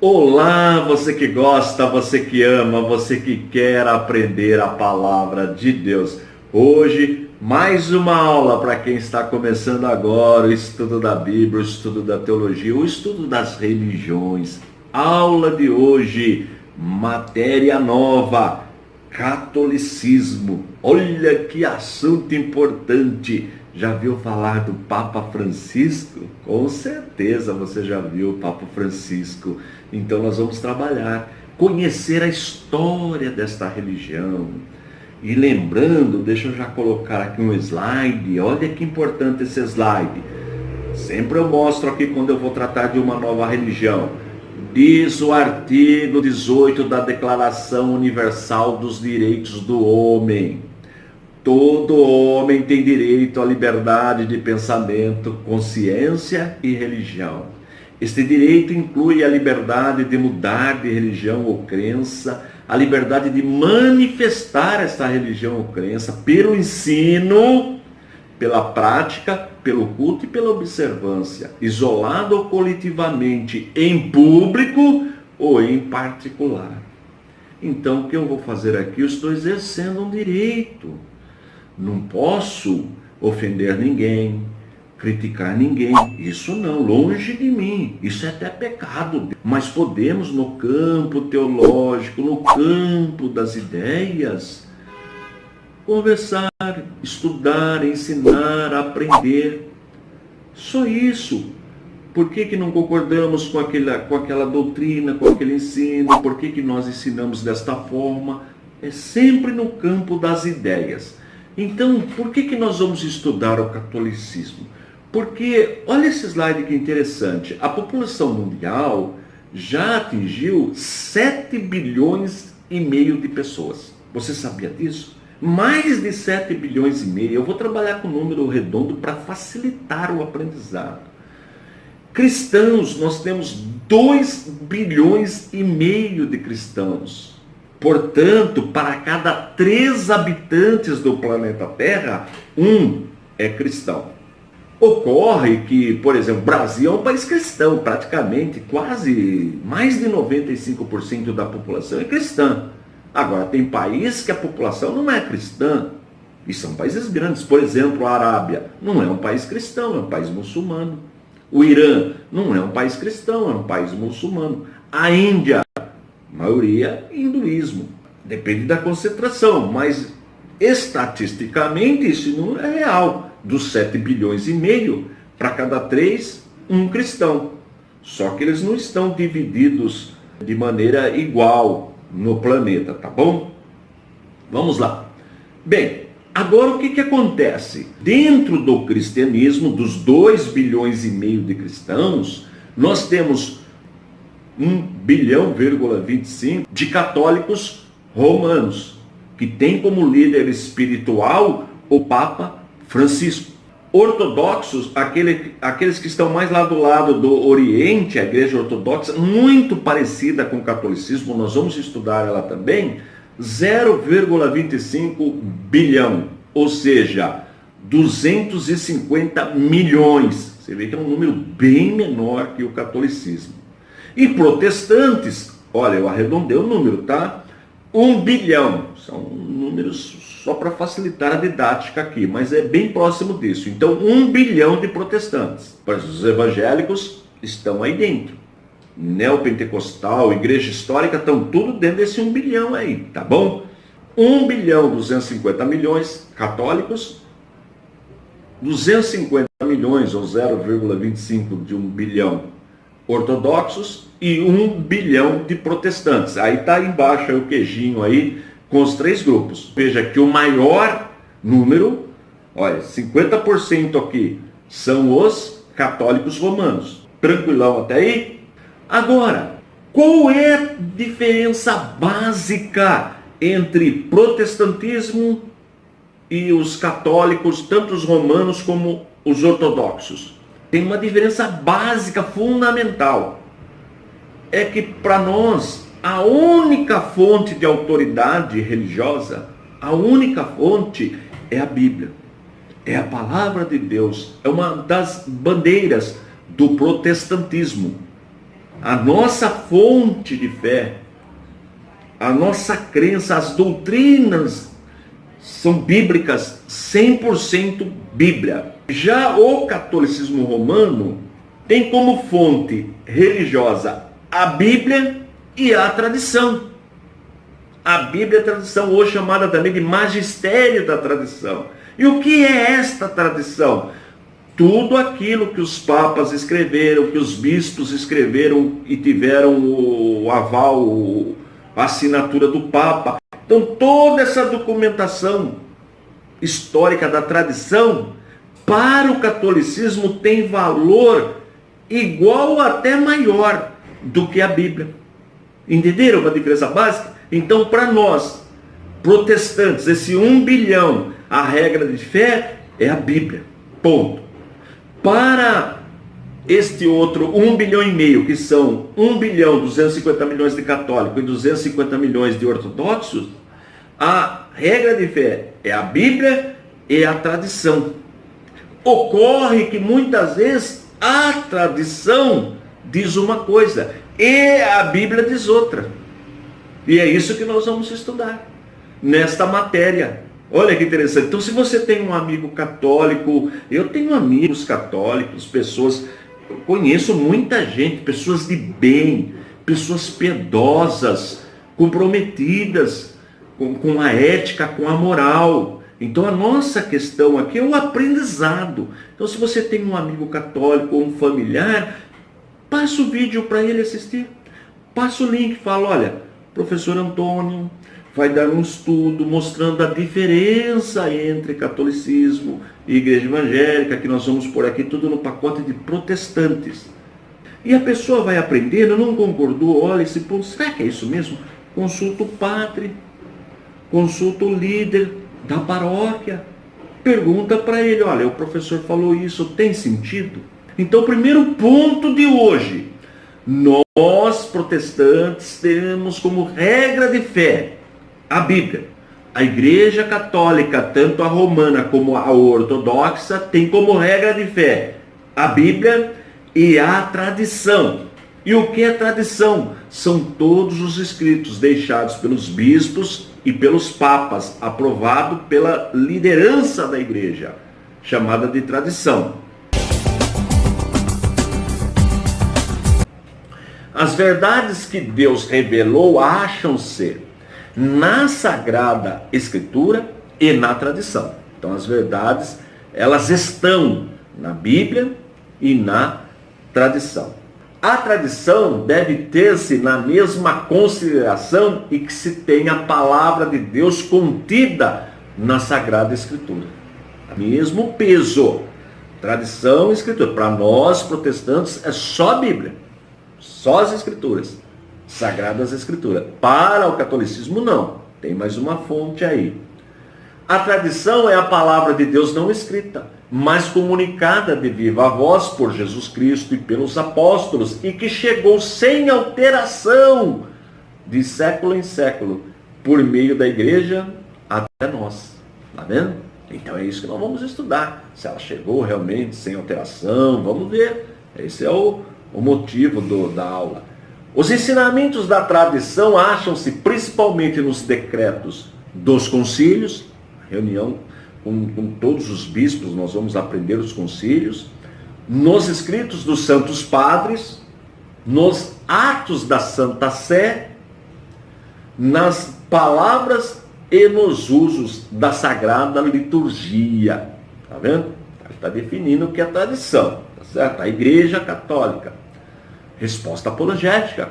Olá, você que gosta, você que ama, você que quer aprender a palavra de Deus. Hoje, mais uma aula para quem está começando agora o estudo da Bíblia, o estudo da teologia, o estudo das religiões. Aula de hoje, matéria nova, catolicismo. Olha que assunto importante. Já viu falar do Papa Francisco? Com certeza você já viu o Papa Francisco. Então nós vamos trabalhar, conhecer a história desta religião. E lembrando, deixa eu já colocar aqui um slide. Olha que importante esse slide. Sempre eu mostro aqui quando eu vou tratar de uma nova religião. Diz o artigo 18 da Declaração Universal dos Direitos do Homem. Todo homem tem direito à liberdade de pensamento, consciência e religião. Este direito inclui a liberdade de mudar de religião ou crença, a liberdade de manifestar esta religião ou crença pelo ensino, pela prática, pelo culto e pela observância, isolado ou coletivamente, em público ou em particular. Então, o que eu vou fazer aqui? Eu estou exercendo um direito. Não posso ofender ninguém, criticar ninguém. Isso não, longe de mim. Isso é até pecado. Mas podemos, no campo teológico, no campo das ideias, conversar, estudar, ensinar, aprender. Só isso. Por que não concordamos com aquela doutrina, com aquele ensino? Por que nós ensinamos desta forma? É sempre no campo das ideias. Então, por que nós vamos estudar o catolicismo? Porque, olha esse slide que interessante, a população mundial já atingiu 7 bilhões e meio de pessoas. Você sabia disso? Mais de 7 bilhões e meio. Eu vou trabalhar com número redondo para facilitar o aprendizado. Cristãos, nós temos 2 bilhões e meio de cristãos. Portanto, para cada 3 habitantes do planeta Terra, 1 é cristão. Ocorre que, por exemplo, o Brasil é um país cristão, praticamente, quase mais de 95% da população é cristã. Agora, tem países que a população não é cristã, e são países grandes. Por exemplo, a Arábia não é um país cristão, é um país muçulmano. O Irã não é um país cristão, é um país muçulmano. A Índia, maioria hinduísmo. Depende da concentração, mas estatisticamente isso não é real. Dos 7 bilhões e meio, para cada 3, um cristão. Só que eles não estão divididos de maneira igual no planeta, tá bom? Vamos lá. Bem, agora o que acontece? Dentro do cristianismo, dos 2 bilhões e meio de cristãos, nós temos 1,25 bilhão de católicos romanos, que tem como líder espiritual o Papa Francisco. Ortodoxos, aqueles que estão mais lá do lado do Oriente, a igreja ortodoxa, muito parecida com o catolicismo, nós vamos estudar ela também, 0,25 bilhão, ou seja, 250 milhões. Você vê que é um número bem menor que o catolicismo. E protestantes, olha, eu arredondei o número, tá? 1 bilhão, são números só para facilitar a didática aqui, mas é bem próximo disso. Então, 1 bilhão de protestantes. Os evangélicos estão aí dentro. Neopentecostal, igreja histórica, estão tudo dentro desse 1 bilhão aí, tá bom? 1 bilhão 250 milhões católicos, 250 milhões, ou 0,25 de 1 bilhão, ortodoxos e 1 bilhão de protestantes. Aí está embaixo aí o queijinho aí com os 3 grupos. Veja que o maior número, olha, 50% aqui são os católicos romanos. Tranquilão até aí? Agora, qual é a diferença básica entre protestantismo e os católicos, tanto os romanos como os ortodoxos? Tem uma diferença básica, fundamental. É que para nós, a única fonte de autoridade religiosa, a única fonte é a Bíblia. É a palavra de Deus. É uma das bandeiras do protestantismo. A nossa fonte de fé, a nossa crença, as doutrinas são bíblicas, 100% Bíblia. Já o catolicismo romano tem como fonte religiosa a Bíblia e a tradição. A Bíblia é a tradição, hoje chamada também de magistério da tradição. E o que é esta tradição? Tudo aquilo que os papas escreveram, que os bispos escreveram e tiveram o aval, a assinatura do Papa. Então toda essa documentação histórica da tradição, para o catolicismo tem valor igual ou até maior do que a Bíblia. Entenderam uma diferença básica? Então, para nós, protestantes, esse 1 bilhão, a regra de fé é a Bíblia. Ponto. Para este outro 1,5 bilhão, que são 1 bilhão 250 milhões de católicos e 250 milhões de ortodoxos, a regra de fé é a Bíblia e a tradição. Ocorre que muitas vezes a tradição diz uma coisa e a Bíblia diz outra. E é isso que nós vamos estudar nesta matéria. Olha que interessante. Então, se você tem um amigo católico, eu tenho amigos católicos, pessoas, eu conheço muita gente, pessoas de bem, pessoas piedosas, comprometidas com a ética, com a moral. Então, a nossa questão aqui é o aprendizado. Então, se você tem um amigo católico ou um familiar, passa o vídeo para ele assistir. Passa o link, fala, olha, professor Antônio vai dar um estudo mostrando a diferença entre catolicismo e igreja evangélica, que nós vamos pôr aqui tudo no pacote de protestantes. E a pessoa vai aprendendo, não concordou, olha esse ponto, será que é isso mesmo? Consulta o padre, consulta o líder da paróquia, pergunta para ele, olha, o professor falou isso, tem sentido? Então, o primeiro ponto de hoje, nós protestantes temos como regra de fé a Bíblia. A Igreja Católica, tanto a romana como a ortodoxa, tem como regra de fé a Bíblia e a tradição. E o que é tradição? São todos os escritos deixados pelos bispos e pelos papas, aprovado pela liderança da igreja, chamada de tradição. As verdades que Deus revelou acham-se na Sagrada Escritura e na tradição. Então as verdades, elas estão na Bíblia e na tradição. A tradição deve ter-se na mesma consideração e que se tenha a palavra de Deus contida na Sagrada Escritura. Mesmo peso. Tradição e Escritura. Para nós protestantes é só a Bíblia. Só as Escrituras. Sagradas Escrituras. Para o catolicismo não. Tem mais uma fonte aí. A tradição é a palavra de Deus não escrita, mas comunicada de viva voz por Jesus Cristo e pelos apóstolos, e que chegou sem alteração de século em século, por meio da igreja até nós. Está vendo? Então é isso que nós vamos estudar. Se ela chegou realmente sem alteração, vamos ver. Esse é o motivo da aula. Os ensinamentos da tradição acham-se principalmente nos decretos dos concílios, reunião com todos os bispos, nós vamos aprender os concílios, nos escritos dos santos padres, nos atos da Santa Sé, nas palavras e nos usos da Sagrada Liturgia. Está vendo? Está definindo o que é tradição, tá certo? A Igreja Católica. Resposta apologética.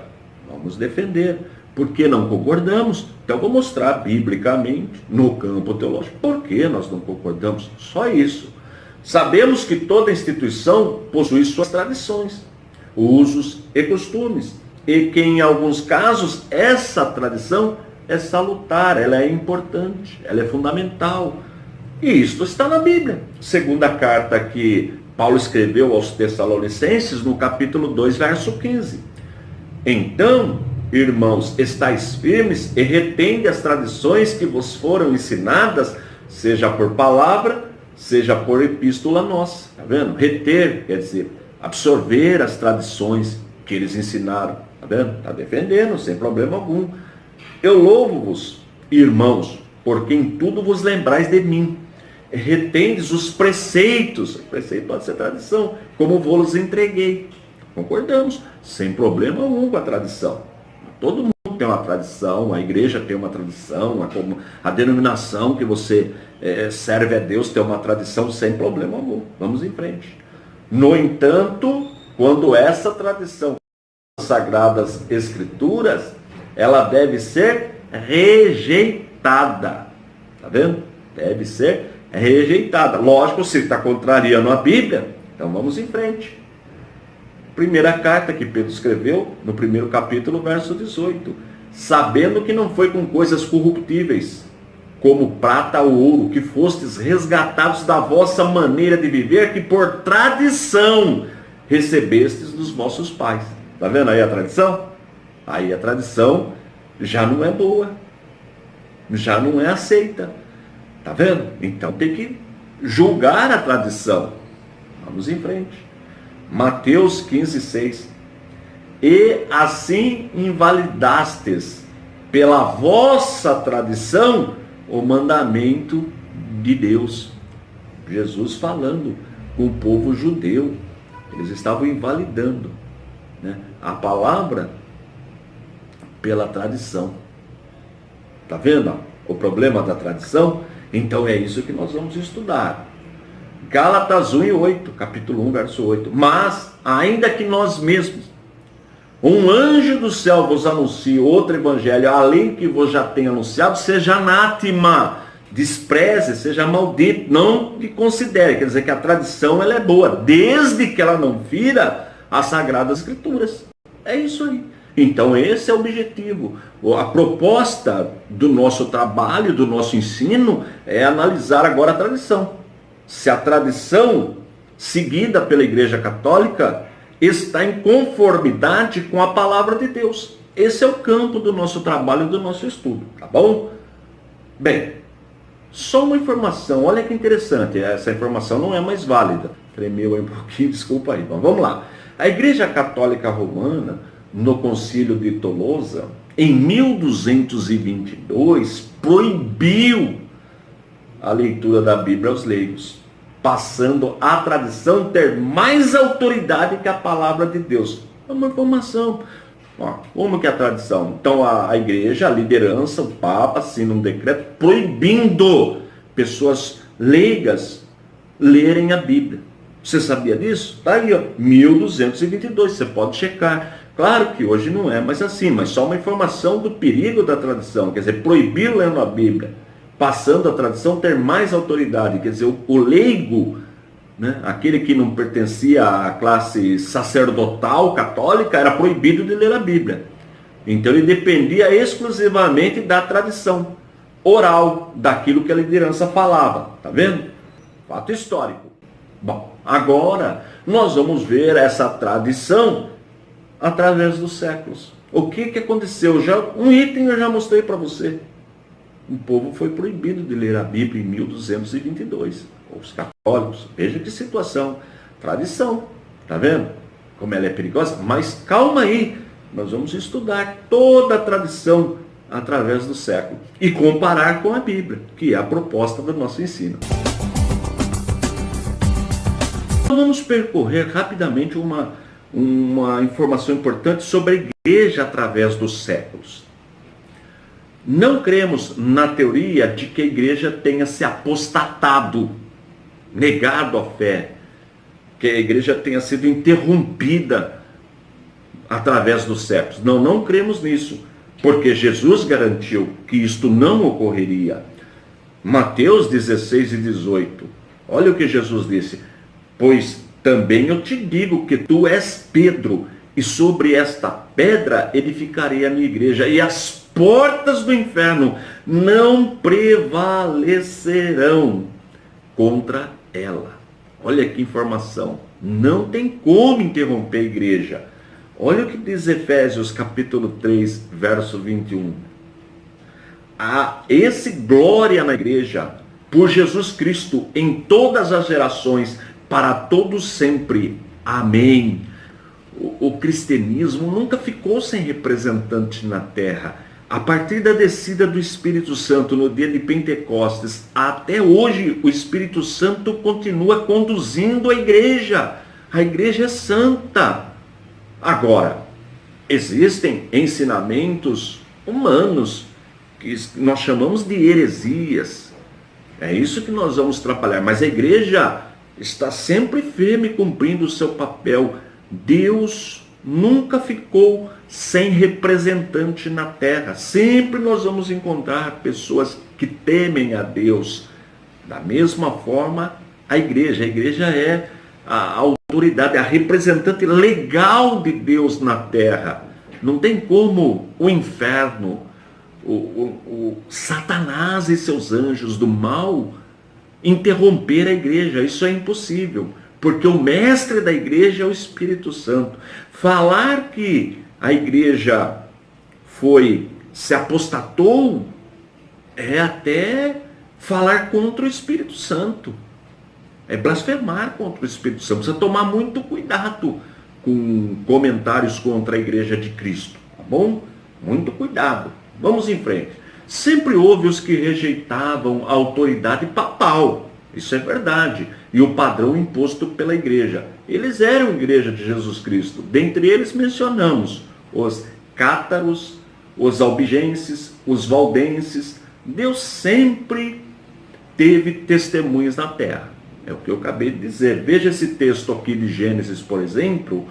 Vamos defender. Por que não concordamos? Então vou mostrar biblicamente, no campo teológico, por que nós não concordamos. Só isso. Sabemos que toda instituição possui suas tradições, usos e costumes. E que em alguns casos essa tradição é salutar, ela é importante, ela é fundamental. E isto está na Bíblia. Segunda carta que Paulo escreveu aos Tessalonicenses, no capítulo 2, verso 15. Então, irmãos, estáis firmes e retende as tradições que vos foram ensinadas, seja por palavra, seja por epístola nossa. Está vendo? Reter quer dizer absorver as tradições que eles ensinaram. Está vendo? Está defendendo, sem problema algum. Eu louvo-vos, irmãos, porque em tudo vos lembrais de mim. Retendes os preceitos. Preceito pode ser tradição, como vos entreguei. Concordamos, sem problema algum com a tradição. Todo mundo tem uma tradição, a igreja tem uma tradição, a denominação que você serve a Deus tem uma tradição, sem problema algum. Vamos em frente. No entanto, quando essa tradição das Sagradas Escrituras, ela deve ser rejeitada. Está vendo? Deve ser rejeitada. Lógico, se está contrariando a Bíblia, então vamos em frente. Primeira carta que Pedro escreveu, no primeiro capítulo, verso 18. Sabendo que não foi com coisas corruptíveis, como prata ou ouro, que fostes resgatados da vossa maneira de viver, que por tradição recebestes dos vossos pais. Está vendo aí a tradição? Aí a tradição já não é boa, já não é aceita. Está vendo? Então tem que julgar a tradição. Vamos em frente. Mateus 15, 6. E assim invalidastes pela vossa tradição o mandamento de Deus. Jesus falando com o povo judeu. Eles estavam invalidando, né, a palavra pela tradição. Está vendo, ó, o problema da tradição? Então é isso que nós vamos estudar. Gálatas 1 e 8, capítulo 1, verso 8. Mas, ainda que nós mesmos, um anjo do céu vos anuncie outro evangelho, além que vos já tenha anunciado, seja anátema, despreze, seja maldito, não lhe considere. Quer dizer que a tradição ela é boa, desde que ela não fira as Sagradas Escrituras. É isso aí. Então esse é o objetivo. A proposta do nosso trabalho, do nosso ensino, é analisar agora a tradição. Se a tradição seguida pela Igreja Católica está em conformidade com a palavra de Deus. Esse é o campo do nosso trabalho e do nosso estudo, tá bom? Bem, só uma informação, olha que interessante, essa informação não é mais válida. Tremeu aí um pouquinho, desculpa aí. Bom, vamos lá. A Igreja Católica Romana, no Concílio de Tolosa, em 1222, proibiu a leitura da Bíblia aos leigos, passando a tradição ter mais autoridade que a palavra de Deus. É uma informação. Ó, como que é a tradição? Então a igreja, a liderança, o Papa assina um decreto proibindo pessoas leigas lerem a Bíblia. Você sabia disso? Está aí, ó, 1222, você pode checar. Claro que hoje não é mais assim, mas só uma informação do perigo da tradição. Quer dizer, proibir lendo a Bíblia, passando a tradição ter mais autoridade. Quer dizer, o leigo, né, aquele que não pertencia à classe sacerdotal católica, era proibido de ler a Bíblia. Então ele dependia exclusivamente da tradição oral, daquilo que a liderança falava. Tá vendo? Fato histórico. Bom, agora nós vamos ver essa tradição através dos séculos. O que aconteceu? Um item eu já mostrei para você. O povo foi proibido de ler a Bíblia em 1222. Os católicos, veja que situação, tradição, tá vendo? Como ela é perigosa, mas calma aí, nós vamos estudar toda a tradição através do século e comparar com a Bíblia, que é a proposta do nosso ensino. Vamos percorrer rapidamente uma informação importante sobre a igreja através dos séculos. Não cremos na teoria de que a igreja tenha se apostatado, negado a fé, que a igreja tenha sido interrompida através dos séculos. Não cremos nisso, porque Jesus garantiu que isto não ocorreria. Mateus 16 e 18. Olha o que Jesus disse: pois também eu te digo que tu és Pedro, e sobre esta pedra edificarei a minha igreja, e as portas do inferno não prevalecerão contra ela. Olha que informação. Não tem como interromper a igreja. Olha o que diz Efésios capítulo 3, verso 21. Há esse glória na igreja, por Jesus Cristo, em todas as gerações, para todos sempre. Amém. O cristianismo nunca ficou sem representante na terra. A partir da descida do Espírito Santo no dia de Pentecostes, até hoje o Espírito Santo continua conduzindo a igreja. A igreja é santa. Agora, existem ensinamentos humanos que nós chamamos de heresias. É isso que nós vamos trabalhar. Mas a igreja está sempre firme cumprindo o seu papel. Deus nunca ficou sem representante na terra. Sempre nós vamos encontrar pessoas que temem a Deus. Da mesma forma, a igreja é a autoridade, a representante legal de Deus na terra. Não tem como o inferno, o Satanás e seus anjos do mal interromper a igreja. Isso é impossível, porque o mestre da igreja é o Espírito Santo. Falar que a igreja se apostatou é até falar contra o Espírito Santo. É blasfemar contra o Espírito Santo. Precisa tomar muito cuidado com comentários contra a igreja de Cristo, tá bom? Muito cuidado. Vamos em frente. Sempre houve os que rejeitavam a autoridade papal. Isso é verdade. E o padrão imposto pela igreja. Eles eram a igreja de Jesus Cristo. Dentre eles mencionamos os cátaros, os albigenses, os valdenses. Deus sempre teve testemunhas na terra. É o que eu acabei de dizer. Veja esse texto aqui de Gênesis, por exemplo,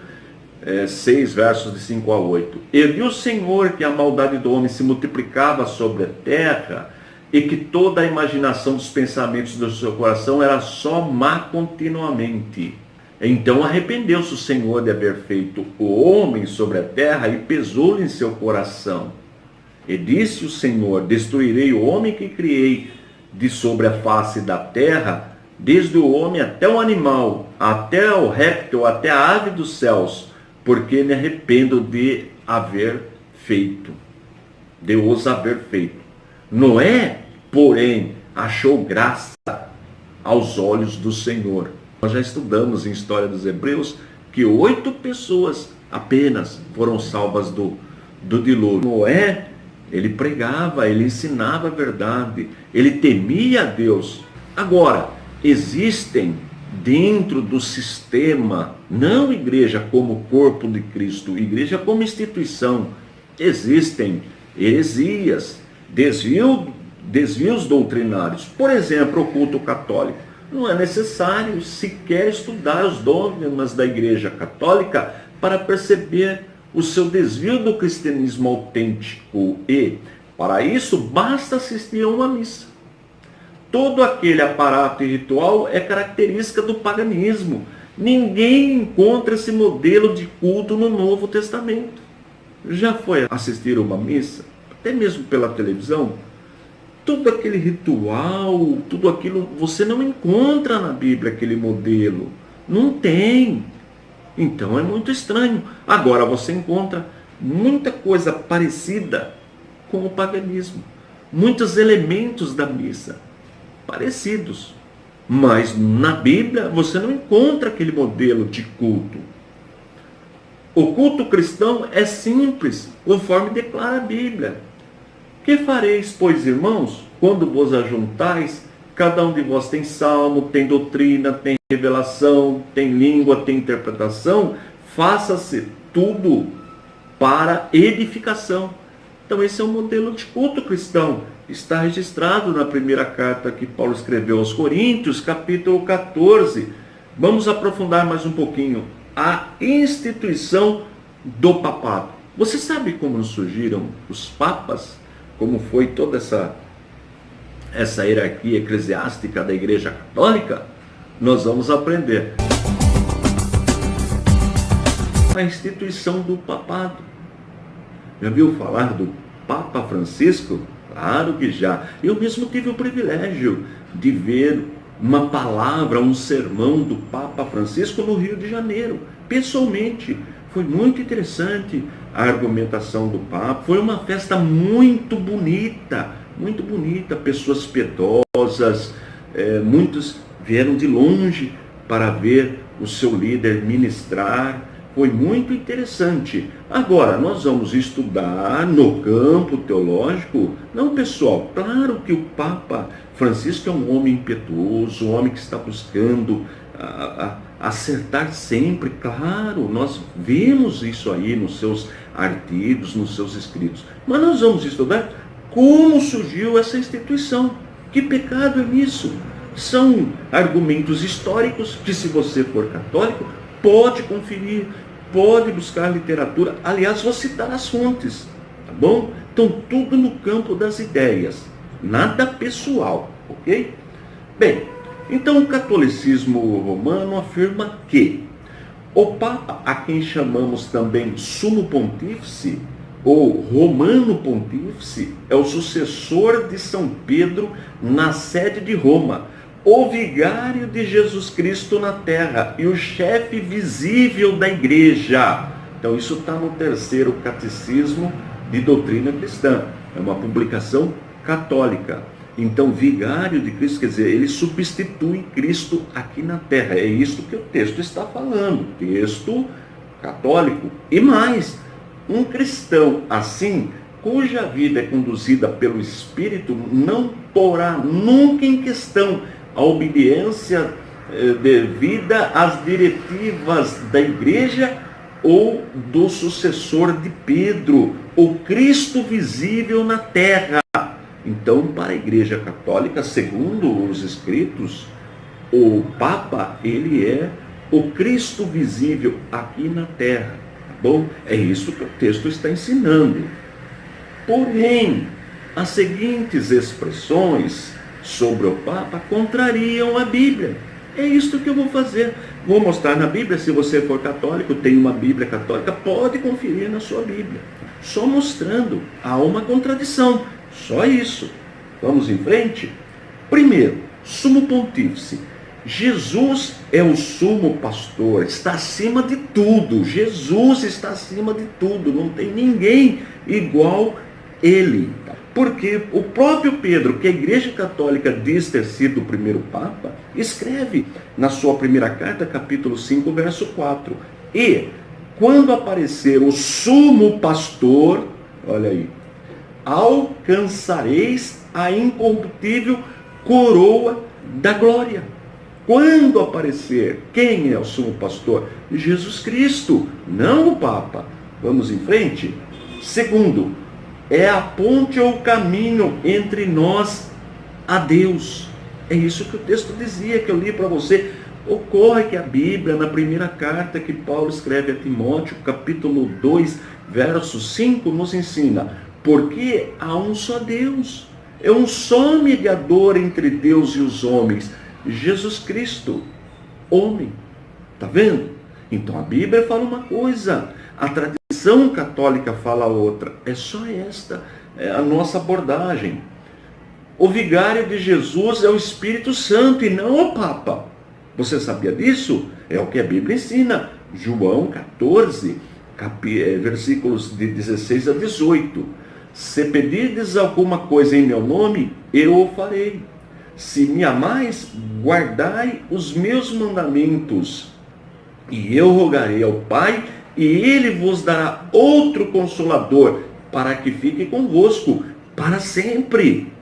6 versos de 5 a 8. E viu o Senhor que a maldade do homem se multiplicava sobre a terra, e que toda a imaginação dos pensamentos do seu coração era só má continuamente. Então arrependeu-se o Senhor de haver feito o homem sobre a terra, e pesou-lhe em seu coração. E disse o Senhor: destruirei o homem que criei de sobre a face da terra, desde o homem até o animal, até o réptil, até a ave dos céus, porque me arrependo de haver feito, de os haver feito. Noé, porém, achou graça aos olhos do Senhor. Nós já estudamos em História dos Hebreus que 8 pessoas apenas foram salvas do dilúvio. Noé, ele pregava, ele ensinava a verdade, ele temia a Deus. Agora, existem dentro do sistema, não igreja como corpo de Cristo, igreja como instituição, existem heresias, desvios doutrinários. Por exemplo, o culto católico. Não é necessário sequer estudar os dogmas da igreja católica para perceber o seu desvio do cristianismo autêntico, e para isso basta assistir a uma missa. Todo aquele aparato e ritual é característica do paganismo. Ninguém encontra esse modelo de culto no Novo Testamento. Já foi assistir a uma missa? Até mesmo pela televisão? Todo aquele ritual, tudo aquilo, você não encontra na Bíblia aquele modelo. Não tem. Então é muito estranho. Agora você encontra muita coisa parecida com o paganismo. Muitos elementos da missa parecidos. Mas na Bíblia você não encontra aquele modelo de culto. O culto cristão é simples, conforme declara a Bíblia. Que fareis, pois, irmãos, quando vos ajuntais? Cada um de vós tem salmo, tem doutrina, tem revelação, tem língua, tem interpretação. Faça-se tudo para edificação. Então esse é o modelo de culto cristão. Está registrado na primeira carta que Paulo escreveu aos Coríntios, capítulo 14. Vamos aprofundar mais um pouquinho. A instituição do papado. Você sabe como surgiram os papas? Como foi toda essa hierarquia eclesiástica da Igreja Católica? Nós vamos aprender. A instituição do papado. Já viu falar do Papa Francisco? Claro que já. Eu mesmo tive o privilégio de ver uma palavra, um sermão do Papa Francisco no Rio de Janeiro, pessoalmente. Foi muito interessante a argumentação do Papa. Foi uma festa muito bonita, pessoas piedosas, muitos vieram de longe para ver o seu líder ministrar. Foi muito interessante. Agora, nós vamos estudar no campo teológico. Não, pessoal, claro que o Papa Francisco é um homem impetuoso, um homem que está buscando acertar sempre. Claro, nós vemos isso aí nos seus artigos, nos seus escritos. Mas nós vamos estudar como surgiu essa instituição. Que pecado é nisso? São argumentos históricos que, se você for católico, pode conferir, pode buscar literatura. Aliás, vou citar as fontes, tá bom? Então, tudo no campo das ideias, nada pessoal, ok? Bem, então o catolicismo romano afirma que o Papa, a quem chamamos também Sumo Pontífice, ou Romano Pontífice, é o sucessor de São Pedro na sede de Roma, o vigário de Jesus Cristo na terra e o chefe visível da igreja. Então isso está no terceiro catecismo de doutrina cristã. É uma publicação católica. Então, vigário de Cristo, quer dizer, ele substitui Cristo aqui na terra. É isso que o texto está falando. Texto católico. E mais, um cristão assim, cuja vida é conduzida pelo Espírito, não porá nunca em questão a obediência devida às diretivas da igreja ou do sucessor de Pedro, o Cristo visível na terra. Então, para a Igreja Católica, segundo os escritos, o Papa, ele é o Cristo visível aqui na terra. Tá bom? É isso que o texto está ensinando. Porém, as seguintes expressões sobre o Papa contrariam a Bíblia. É isso que eu vou fazer. Vou mostrar na Bíblia. Se você for católico, tem uma Bíblia católica, pode conferir na sua Bíblia. Só mostrando, há uma contradição. Só isso. Vamos em frente? Primeiro, Sumo Pontífice. Jesus é o sumo pastor, está acima de tudo. Jesus está acima de tudo. Não tem ninguém igual ele. Porque o próprio Pedro, que a Igreja Católica diz ter sido o primeiro Papa, escreve na sua primeira carta, capítulo 5, verso 4. E, quando aparecer o sumo pastor, olha aí, alcançareis a incorruptível coroa da glória. Quando aparecer, quem é o sumo pastor? Jesus Cristo, não o Papa. Vamos em frente? Segundo, é a ponte ou o caminho entre nós a Deus. É isso que o texto dizia, que eu li para você. Ocorre que a Bíblia, na primeira carta que Paulo escreve a Timóteo, capítulo 2, verso 5, nos ensina: porque há um só Deus, é um só mediador entre Deus e os homens, Jesus Cristo, homem. Está vendo? Então a Bíblia fala uma coisa, a tradição católica fala outra. É só esta a nossa abordagem. O vigário de Jesus é o Espírito Santo e não o Papa. Você sabia disso? É o que a Bíblia ensina. João 14, versículos de 16 a 18. Se pedirdes alguma coisa em meu nome, eu o farei. Se me amais, guardai os meus mandamentos. E eu rogarei ao Pai, e ele vos dará outro Consolador, para que fique convosco para sempre.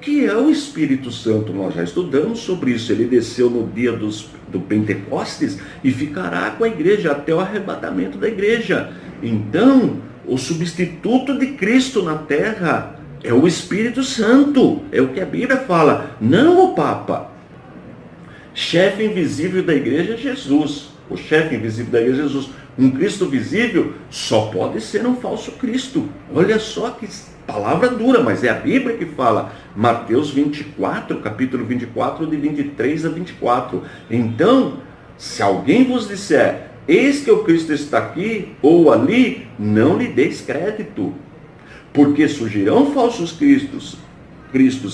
Que é o Espírito Santo. Nós já estudamos sobre isso. Ele desceu no dia do Pentecostes e ficará com a igreja até o arrebatamento da igreja. Então, o substituto de Cristo na terra é o Espírito Santo. É o que a Bíblia fala, não o Papa. Chefe invisível da igreja é Jesus. O chefe invisível da igreja é Jesus. Um Cristo visível só pode ser um falso Cristo. Olha só que palavra dura, mas é a Bíblia que fala. Mateus 24, capítulo 24, de 23 a 24. Então, se alguém vos disser: eis que o Cristo está aqui ou ali, não lhe deis crédito. Porque surgirão falsos cristos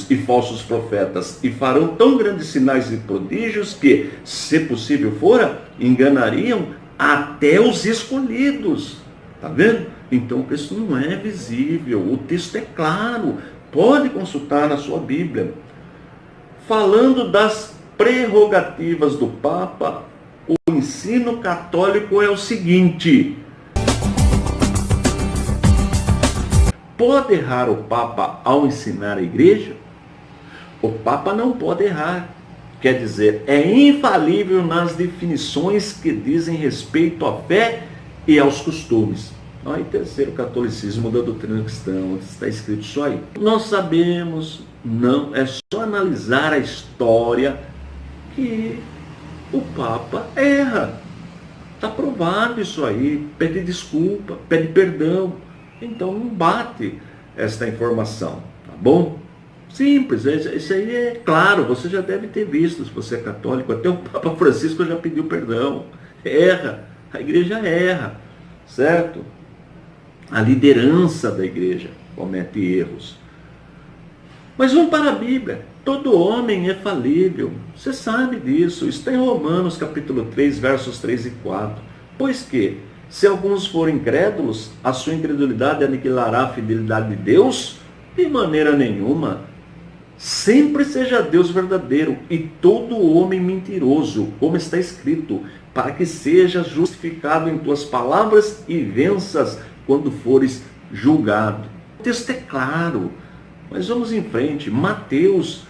e falsos profetas, e farão tão grandes sinais e prodígios que, se possível fora, enganariam até os escolhidos. Está vendo? Então, isso não é visível. O texto é claro. Pode consultar na sua Bíblia. Falando das prerrogativas do Papa, o ensino católico é o seguinte: pode errar o Papa ao ensinar a igreja? O Papa não pode errar. Quer dizer, é infalível nas definições que dizem respeito à fé e aos costumes. Aí, terceiro, catolicismo da doutrina cristã, onde está escrito só aí. Nós sabemos, não, é só analisar a história que o Papa erra. Está provado isso aí, pede desculpa, pede perdão. Então não bate esta informação, tá bom? Simples, isso aí é claro, você já deve ter visto, se você é católico, até o Papa Francisco já pediu perdão. Erra, a igreja erra, certo? A liderança da igreja comete erros. Mas vamos para a Bíblia. Todo homem é falível. Você sabe disso. Está em Romanos capítulo 3, versos 3 e 4. Pois que, se alguns forem incrédulos, a sua incredulidade aniquilará a fidelidade de Deus? De maneira nenhuma. Sempre seja Deus verdadeiro e todo homem mentiroso, como está escrito, para que sejas justificado em tuas palavras e venças quando fores julgado. O texto é claro, mas vamos em frente. Mateus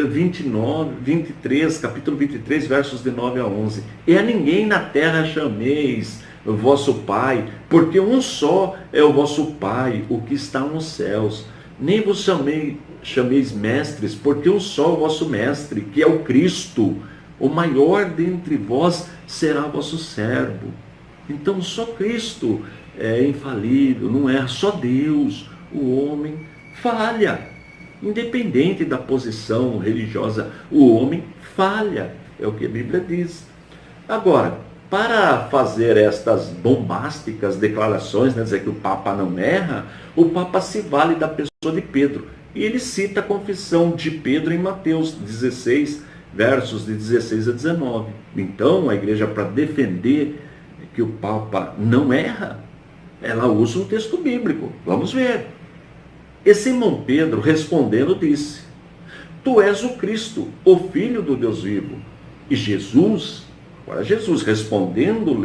23, capítulo 23, versos de 9 a 11. E a ninguém na terra chameis vosso Pai, porque um só é o vosso Pai, o que está nos céus. Nem vos chameis mestres, porque um só é o vosso mestre, que é o Cristo. O maior dentre vós será vosso servo. Então só Cristo é infalível, não é só Deus. O homem falha, independente da posição religiosa, o homem falha, é o que a Bíblia diz. Agora, para fazer estas bombásticas declarações, dizer que o Papa não erra, o Papa se vale da pessoa de Pedro. E ele cita a confissão de Pedro em Mateus 16, versos de 16 a 19. Então, a igreja, para defender que o Papa não erra, ela usa um texto bíblico. Vamos ver. E Simão Pedro, respondendo, disse: Tu és o Cristo, o Filho do Deus vivo. E Jesus, agora Jesus, respondendo,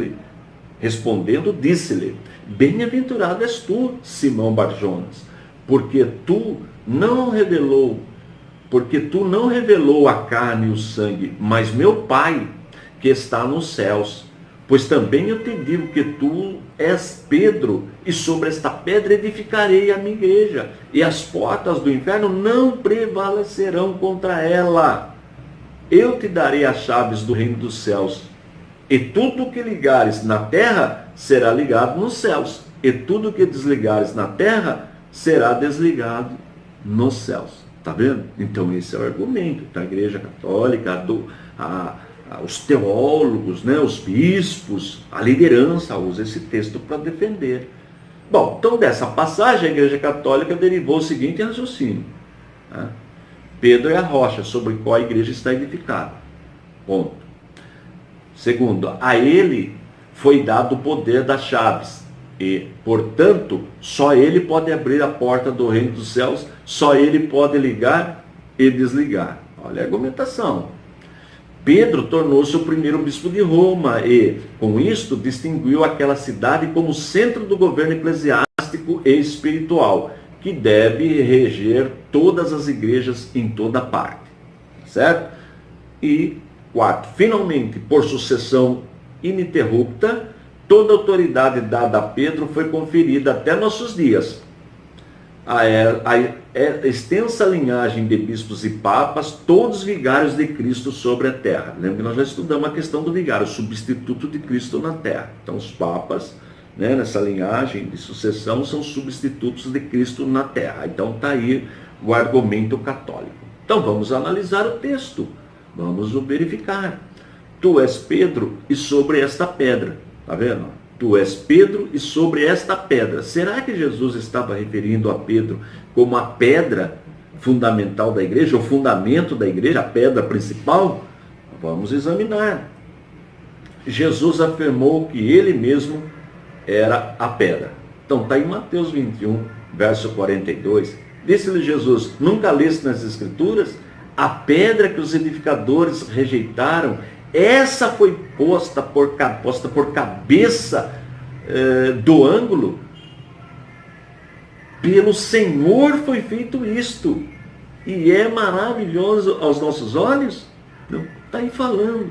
disse-lhe: Bem-aventurado és tu, Simão Barjonas, porque tu não revelou a carne e o sangue, mas meu Pai que está nos céus. Pois também eu te digo que tu és Pedro, e sobre esta pedra edificarei a minha igreja, e as portas do inferno não prevalecerão contra ela. Eu te darei as chaves do reino dos céus, e tudo que ligares na terra será ligado nos céus, e tudo que desligares na terra será desligado nos céus. Está vendo? Então esse é o argumento da Igreja Católica, os teólogos, né, os bispos, a liderança usa esse texto para defender. Bom, então dessa passagem a Igreja Católica derivou o seguinte raciocínio. Né? Pedro é a rocha sobre a qual a igreja está edificada. Ponto. Segundo, a ele foi dado o poder das chaves. E, portanto, só ele pode abrir a porta do reino dos céus, só ele pode ligar e desligar. Olha a argumentação. Pedro tornou-se o primeiro bispo de Roma e, com isto, distinguiu aquela cidade como centro do governo eclesiástico e espiritual, que deve reger todas as igrejas em toda parte. Certo? E, quarto, finalmente, por sucessão ininterrupta, toda a autoridade dada a Pedro foi conferida até nossos dias. A extensa linhagem de bispos e papas, todos vigários de Cristo sobre a terra. Lembra que nós já estudamos a questão do vigário, o substituto de Cristo na terra. Então os papas, né, nessa linhagem de sucessão, são substitutos de Cristo na terra. Então está aí o argumento católico. Então vamos analisar o texto, vamos verificar. Tu és Pedro e sobre esta pedra. Está vendo? Tu és Pedro e sobre esta pedra. Será que Jesus estava referindo a Pedro como a pedra fundamental da igreja, o fundamento da igreja, a pedra principal? Vamos examinar. Jesus afirmou que ele mesmo era a pedra. Então está em Mateus 21, verso 42. Disse-lhe Jesus: Nunca leste nas Escrituras? A pedra que os edificadores rejeitaram essa foi posta por cabeça do ângulo. Pelo Senhor foi feito isto. E é maravilhoso aos nossos olhos? Não, está aí falando.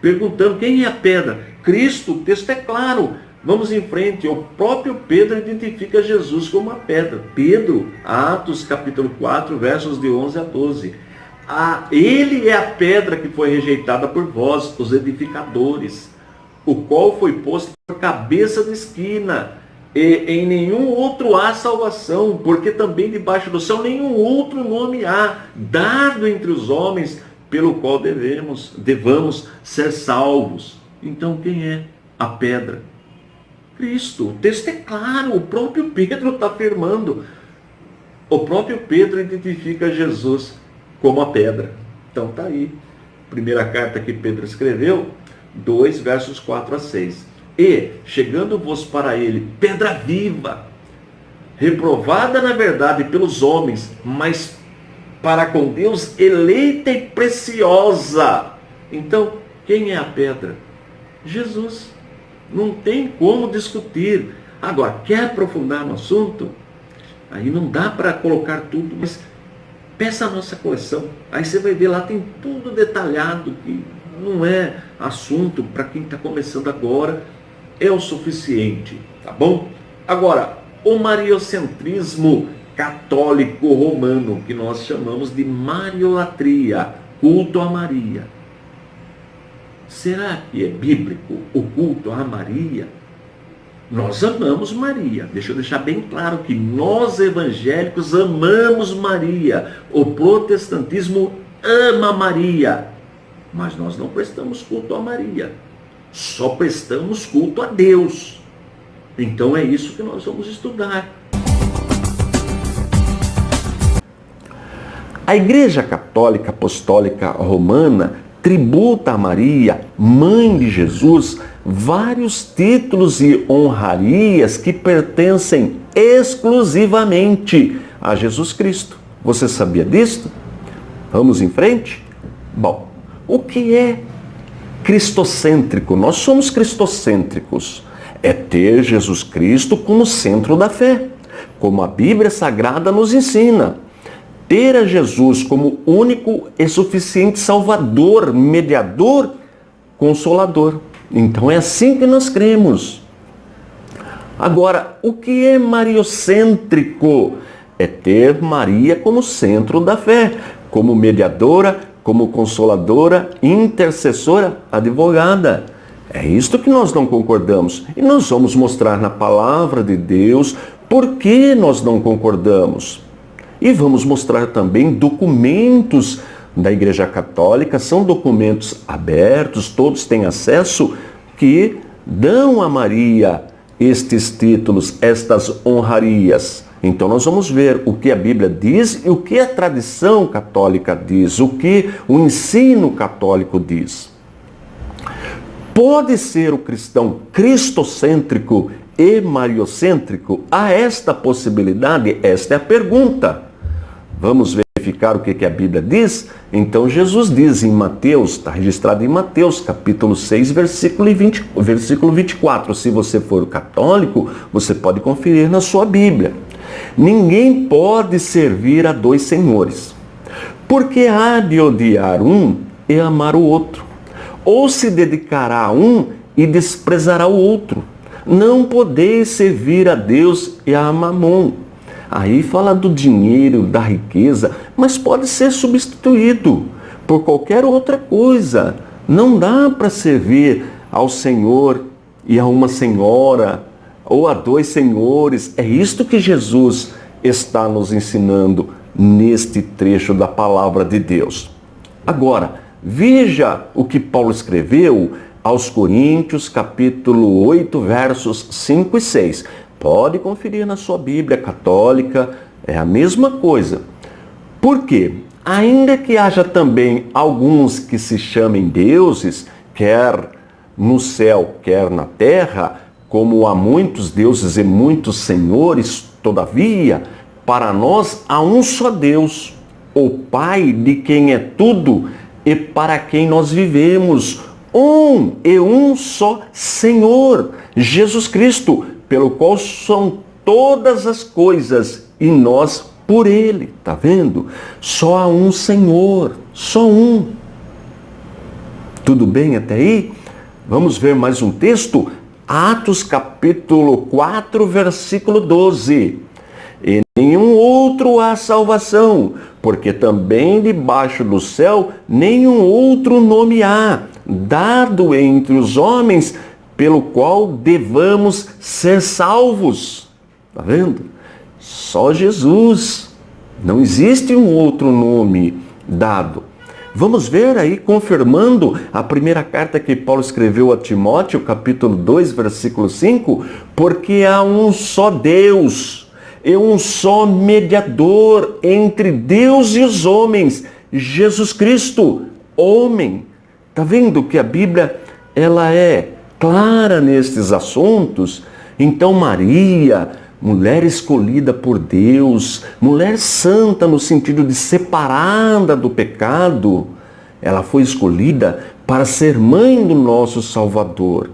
Perguntando quem é a pedra. Cristo, o texto é claro. Vamos em frente. O próprio Pedro identifica Jesus como a pedra. Pedro, Atos capítulo 4, versos de 11 a 12. Ele é a pedra que foi rejeitada por vós, os edificadores, o qual foi posto por cabeça de esquina. E em nenhum outro há salvação, porque também debaixo do céu nenhum outro nome há, dado entre os homens, pelo qual devamos ser salvos. Então quem é a pedra? Cristo. O texto é claro, o próprio Pedro está afirmando. O próprio Pedro identifica Jesus como a pedra. Então está aí. Primeira carta que Pedro escreveu, 2 versos 4 a 6. E, chegando-vos para ele, pedra viva, reprovada na verdade pelos homens, mas para com Deus eleita e preciosa. Então, quem é a pedra? Jesus. Não tem como discutir. Agora, quer aprofundar no assunto? Aí não dá para colocar tudo, mas peça a nossa coleção. Aí você vai ver lá, tem tudo detalhado, que não é assunto para quem está começando agora. É o suficiente, tá bom? Agora, o mariocentrismo católico romano, que nós chamamos de mariolatria, culto a Maria. Será que é bíblico o culto a Maria? Nós amamos Maria. Deixa eu deixar bem claro que nós evangélicos amamos Maria. O protestantismo ama Maria. Mas nós não prestamos culto a Maria. Só prestamos culto a Deus. Então é isso que nós vamos estudar. A Igreja Católica Apostólica Romana tributa a Maria, mãe de Jesus, vários títulos e honrarias que pertencem exclusivamente a Jesus Cristo. Você sabia disto? Vamos em frente? Bom, o que é cristocêntrico? Nós somos cristocêntricos. É ter Jesus Cristo como centro da fé, como a Bíblia Sagrada nos ensina. Ter a Jesus como único e suficiente Salvador, mediador, consolador. Então é assim que nós cremos. Agora, o que é mariocêntrico? É ter Maria como centro da fé, como mediadora, como consoladora, intercessora, advogada. É isto que nós não concordamos. E nós vamos mostrar na palavra de Deus por que nós não concordamos. E vamos mostrar também documentos da Igreja Católica, são documentos abertos, todos têm acesso, que dão a Maria estes títulos, estas honrarias. Então nós vamos ver o que a Bíblia diz e o que a tradição católica diz, o que o ensino católico diz. Pode ser o cristão cristocêntrico e mariocêntrico? Há esta possibilidade? Esta é a pergunta. Vamos verificar o que a Bíblia diz? Então Jesus diz em Mateus, está registrado em Mateus, capítulo 6, versículo 24. Se você for católico, você pode conferir na sua Bíblia. Ninguém pode servir a dois senhores, porque há de odiar um e amar o outro, ou se dedicará a um e desprezará o outro. Não podeis servir a Deus e a Mamon. Aí fala do dinheiro, da riqueza, mas pode ser substituído por qualquer outra coisa. Não dá para servir ao Senhor e a uma senhora, ou a dois senhores. É isto que Jesus está nos ensinando neste trecho da palavra de Deus. Agora, veja o que Paulo escreveu aos Coríntios, capítulo 8, versos 5 e 6. Pode conferir na sua Bíblia católica, é a mesma coisa. Por quê? Ainda que haja também alguns que se chamem deuses, quer no céu, quer na terra, como há muitos deuses e muitos senhores, todavia, para nós há um só Deus, o Pai de quem é tudo e para quem nós vivemos, um e um só Senhor, Jesus Cristo, pelo qual são todas as coisas e nós por Ele. Tá vendo? Só há um Senhor, só um. Tudo bem até aí? Vamos ver mais um texto? Atos capítulo 4, versículo 12. E nenhum outro há salvação, porque também debaixo do céu nenhum outro nome há, dado entre os homens, pelo qual devamos ser salvos. Está vendo? Só Jesus. Não existe um outro nome dado. Vamos ver aí, confirmando a primeira carta que Paulo escreveu a Timóteo, capítulo 2, versículo 5, porque há um só Deus e um só mediador entre Deus e os homens, Jesus Cristo, homem. Está vendo que a Bíblia ela é clara nestes assuntos? Então Maria, mulher escolhida por Deus, mulher santa no sentido de separada do pecado, ela foi escolhida para ser mãe do nosso Salvador.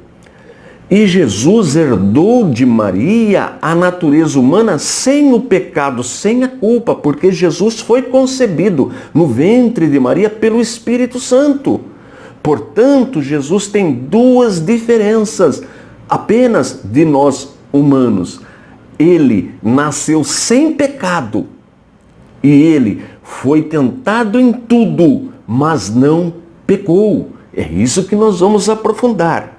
E Jesus herdou de Maria a natureza humana sem o pecado, sem a culpa, porque Jesus foi concebido no ventre de Maria pelo Espírito Santo. Portanto, Jesus tem duas diferenças apenas de nós humanos. Ele nasceu sem pecado e ele foi tentado em tudo, mas não pecou. É isso que nós vamos aprofundar.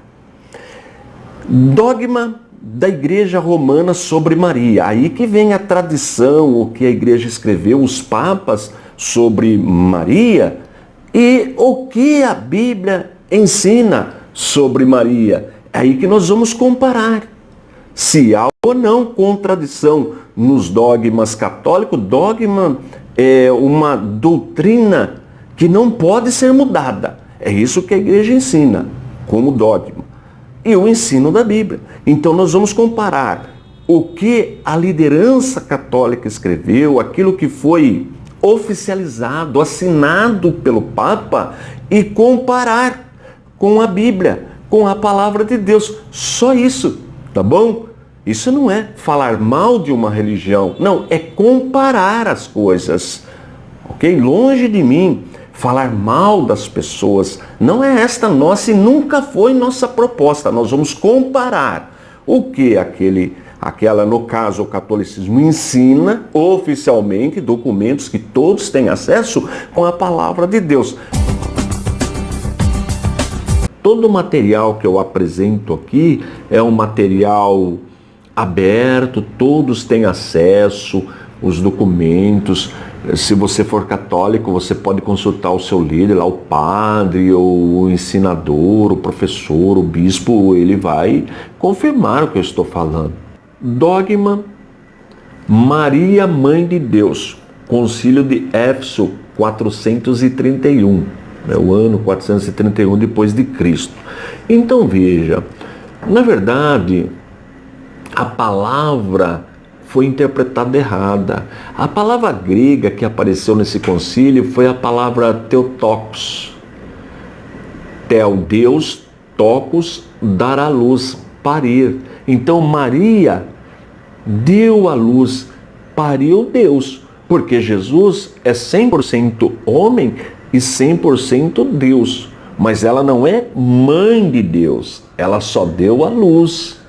Dogma da Igreja Romana sobre Maria. Aí que vem a tradição, o que a Igreja escreveu, os papas sobre Maria e o que a Bíblia ensina sobre Maria. É aí que nós vamos comparar se há ou não contradição nos dogmas católicos. Dogma é uma doutrina que não pode ser mudada. É isso que a Igreja ensina como dogma. E o ensino da Bíblia. Então nós vamos comparar o que a liderança católica escreveu, aquilo que foi oficializado, assinado pelo Papa, e comparar com a Bíblia, com a palavra de Deus. Só isso, tá bom? Isso não é falar mal de uma religião, não, é comparar as coisas, ok? Longe de mim falar mal das pessoas, não é esta nossa e nunca foi nossa proposta. Nós vamos comparar o que aquela, no caso, o catolicismo ensina oficialmente, documentos que todos têm acesso, com a palavra de Deus. Todo o material que eu apresento aqui é um material aberto, todos têm acesso, os documentos. Se você for católico, você pode consultar o seu líder, lá o padre, ou o ensinador, o professor, o bispo, ele vai confirmar o que eu estou falando. Dogma Maria, Mãe de Deus, Concílio de Éfeso, 431, o ano 431 depois de Cristo. Então veja, na verdade, a palavra foi interpretada errada. A palavra grega que apareceu nesse concílio foi a palavra Theotokos. Theo, Deus, tocos, dar à luz, parir. Então Maria deu à luz, pariu Deus, porque Jesus é 100% homem e 100% Deus. Mas ela não é mãe de Deus, ela só deu à luz.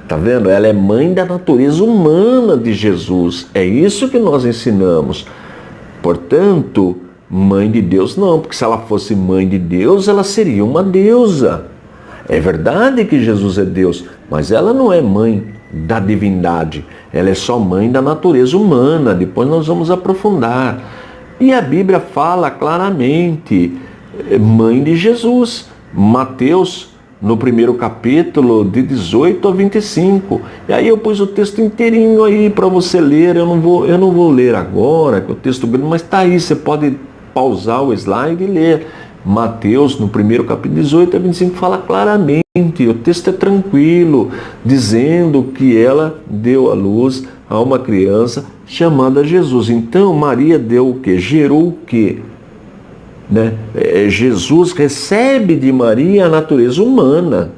Tá vendo? Ela é mãe da natureza humana de Jesus. É isso que nós ensinamos. Portanto, mãe de Deus não, porque se ela fosse mãe de Deus, ela seria uma deusa. É verdade que Jesus é Deus, mas ela não é mãe da divindade. Ela é só mãe da natureza humana. Depois nós vamos aprofundar. E a Bíblia fala claramente, mãe de Jesus. Mateus, no primeiro capítulo, de 18 a 25. E aí eu pus o texto inteirinho aí para você ler. Eu não vou ler agora, que é o texto grande, mas está aí, você pode pausar o slide e ler. Mateus, no primeiro capítulo, 18 a 25, fala claramente, o texto é tranquilo, dizendo que ela deu à luz a uma criança chamada Jesus. Então Maria deu o quê? Gerou o quê? né? Jesus recebe de Maria a natureza humana,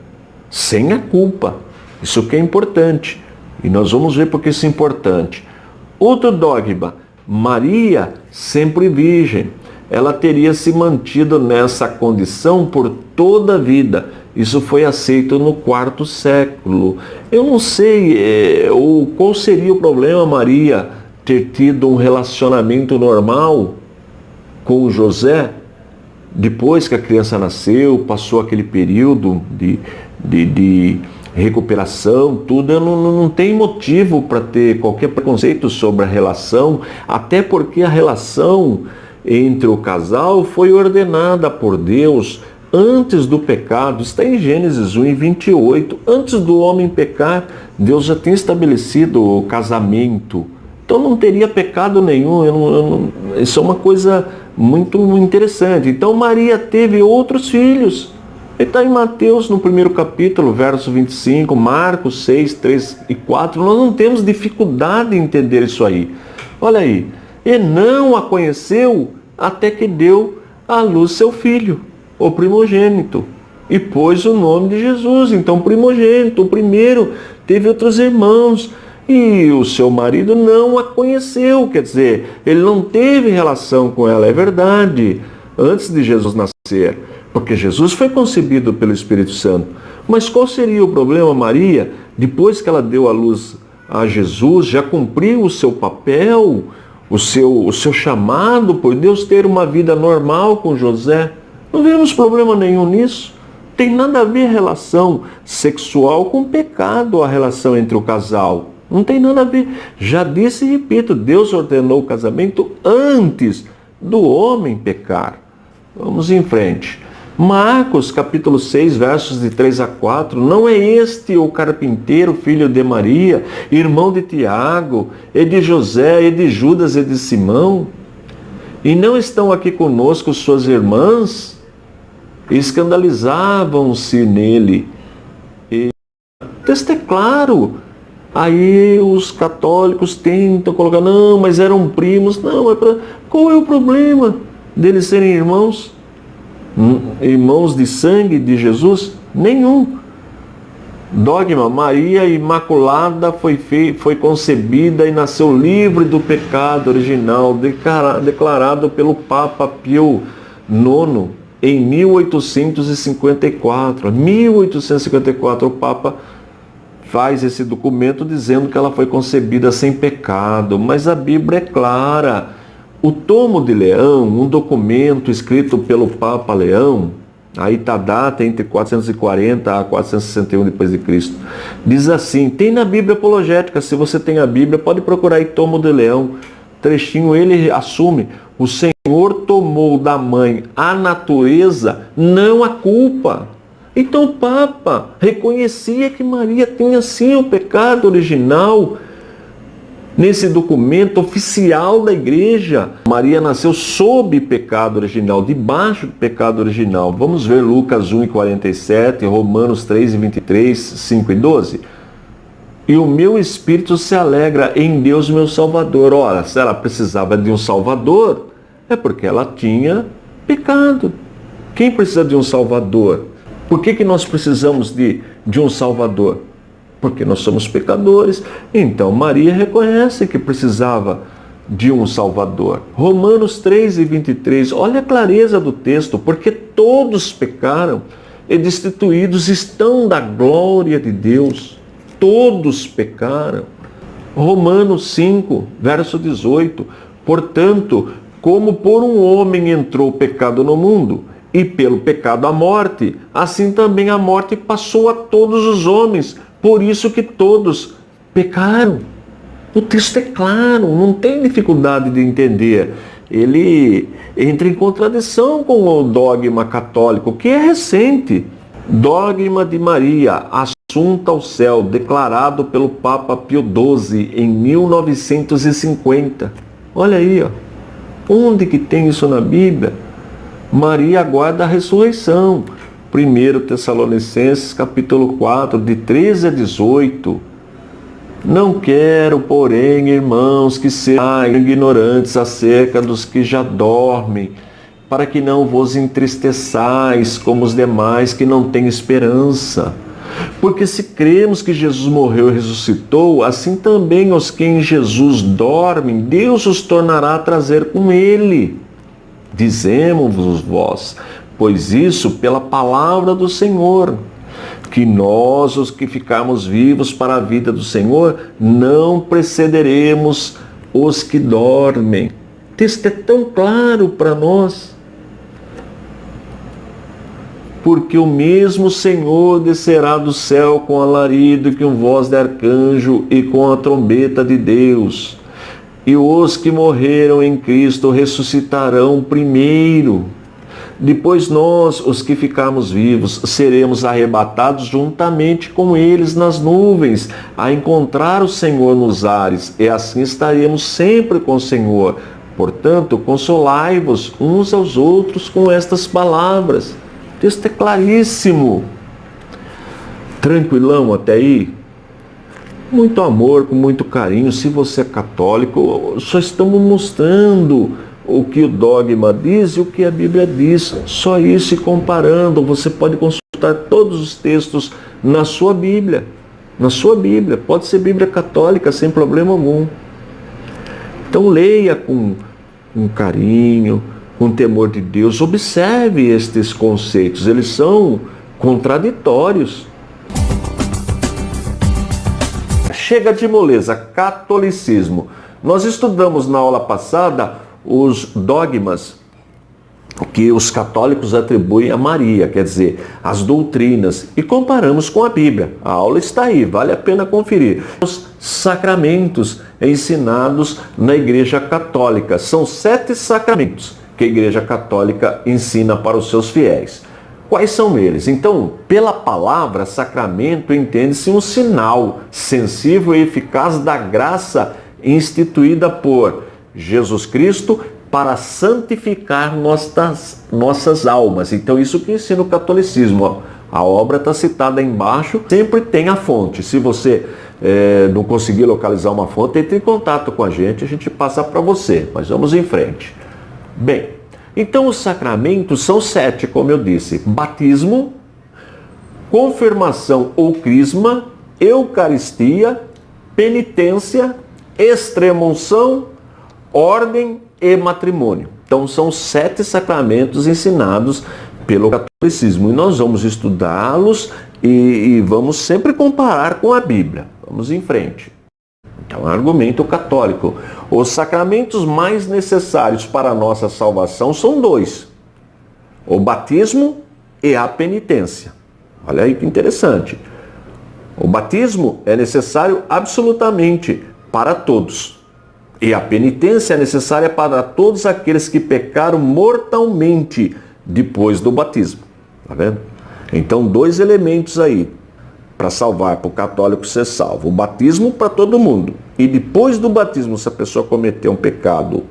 sem a culpa. Isso que é importante. E nós vamos ver porque isso é importante. Outro dogma: Maria sempre virgem. Ela teria se mantido nessa condição por toda a vida. Isso foi aceito no quarto século. Eu não sei qual seria o problema Maria ter tido um relacionamento normal com José, depois que a criança nasceu, passou aquele período de recuperação, tudo. Eu não tenho motivo para ter qualquer preconceito sobre a relação, até porque a relação entre o casal foi ordenada por Deus antes do pecado. Está em Gênesis 1:28. Antes do homem pecar, Deus já tinha estabelecido o casamento. Então não teria pecado nenhum. Isso é uma coisa muito interessante. Então Maria teve outros filhos. Está em Mateus, no primeiro capítulo, verso 25, Marcos 6, 3 e 4. Nós não temos dificuldade em entender isso aí. Olha aí. E não a conheceu até que deu à luz seu filho, o primogênito, e pôs o nome de Jesus. Então, primogênito, o primeiro, teve outros irmãos, e o seu marido não a conheceu, quer dizer, ele não teve relação com ela, é verdade, antes de Jesus nascer, porque Jesus foi concebido pelo Espírito Santo. Mas qual seria o problema? Maria, depois que ela deu à luz a Jesus, já cumpriu o seu papel, o seu chamado por Deus, ter uma vida normal com José. Não vemos problema nenhum nisso. Tem nada a ver relação sexual com pecado, a relação entre o casal. Não tem nada a ver. Já disse e repito, Deus ordenou o casamento antes do homem pecar. Vamos em frente. Marcos, capítulo 6, versos de 3 a 4. Não é este o carpinteiro, filho de Maria, irmão de Tiago, e de José, e de Judas, e de Simão? E não estão aqui conosco suas irmãs? Escandalizavam-se nele. E o texto é claro. Aí os católicos tentam colocar, não, mas eram primos. Não, qual é o problema deles serem irmãos? Irmãos de sangue de Jesus? Nenhum. Dogma: Maria Imaculada foi concebida e nasceu livre do pecado original, declarado pelo Papa Pio IX em 1854. 1854 o Papa faz esse documento dizendo que ela foi concebida sem pecado, mas a Bíblia é clara. O Tomo de Leão, um documento escrito pelo Papa Leão, aí está a data entre 440 a 461 depois de Cristo, diz assim, tem na Bíblia apologética, se você tem a Bíblia, pode procurar aí Tomo de Leão, trechinho, ele assume, o Senhor tomou da mãe a natureza, não a culpa. Então o Papa reconhecia que Maria tinha sim o pecado original. Nesse documento oficial da igreja, Maria nasceu sob pecado original, debaixo do pecado original. Vamos ver Lucas 1:47, Romanos 3:23, 5 e 12. E o meu espírito se alegra em Deus, meu Salvador. Ora, se ela precisava de um Salvador, é porque ela tinha pecado. Quem precisa de um Salvador? Por que nós precisamos de um Salvador? Porque nós somos pecadores. Então Maria reconhece que precisava de um Salvador. Romanos 3:23, olha a clareza do texto, porque todos pecaram e destituídos estão da glória de Deus. Todos pecaram. Romanos 5, verso 18, portanto, como por um homem entrou o pecado no mundo, e pelo pecado a morte, assim também a morte passou a todos os homens, por isso que todos pecaram. O texto é claro, não tem dificuldade de entender. Ele entra em contradição com o dogma católico, que é recente. Dogma de Maria, assunta ao céu, declarado pelo Papa Pio XII em 1950. Olha aí, ó. Onde que tem isso na Bíblia? Maria aguarda a ressurreição. 1 Tessalonicenses, capítulo 4, de 13 a 18. Não quero, porém, irmãos, que sejam ignorantes acerca dos que já dormem, para que não vos entristeçais como os demais que não têm esperança. Porque se cremos que Jesus morreu e ressuscitou, assim também os que em Jesus dormem, Deus os tornará a trazer com ele. Dizemos-vos vós, pois isso pela palavra do Senhor, que nós, os que ficarmos vivos para a vida do Senhor, não precederemos os que dormem. O texto é tão claro para nós. Porque o mesmo Senhor descerá do céu com alarido e com voz de arcanjo e com a trombeta de Deus. E os que morreram em Cristo ressuscitarão primeiro. Depois nós, os que ficarmos vivos, seremos arrebatados juntamente com eles nas nuvens, a encontrar o Senhor nos ares, e assim estaremos sempre com o Senhor. Portanto, consolai-vos uns aos outros com estas palavras. O texto é claríssimo. Tranquilão até aí? Muito amor, com muito carinho. Se você é católico, só estamos mostrando o que o dogma diz e o que a Bíblia diz. Só isso, e comparando. Você pode consultar todos os textos na sua Bíblia. Na sua Bíblia. Pode ser Bíblia católica, sem problema algum. Então leia com carinho, com temor de Deus. Observe estes conceitos. Eles são contraditórios. Chega de moleza, catolicismo. Nós estudamos na aula passada os dogmas que os católicos atribuem a Maria, quer dizer, as doutrinas, e comparamos com a Bíblia. A aula está aí, vale a pena conferir. Os sacramentos ensinados na Igreja Católica. São 7 sacramentos que a Igreja Católica ensina para os seus fiéis. Quais são eles? Então, pela palavra sacramento entende-se um sinal sensível e eficaz da graça instituída por Jesus Cristo para santificar nossas almas. Então, isso que ensina o catolicismo. A obra está citada aí embaixo, sempre tem a fonte. Se você não conseguir localizar uma fonte, entre em contato com a gente passa para você. Mas vamos em frente. Bem, então os sacramentos são 7, como eu disse. Batismo, confirmação ou crisma, eucaristia, penitência, extrema-unção, ordem e matrimônio. Então são 7 sacramentos ensinados pelo catolicismo. E nós vamos estudá-los e vamos sempre comparar com a Bíblia. Vamos em frente. Então, argumento católico. Os sacramentos mais necessários para a nossa salvação são 2. O batismo e a penitência. Olha aí que interessante. O batismo é necessário absolutamente para todos. E a penitência é necessária para todos aqueles que pecaram mortalmente depois do batismo. Tá vendo? Então, 2 elementos aí para salvar, para o católico ser salvo. O batismo para todo mundo. E depois do batismo, se a pessoa cometer um pecado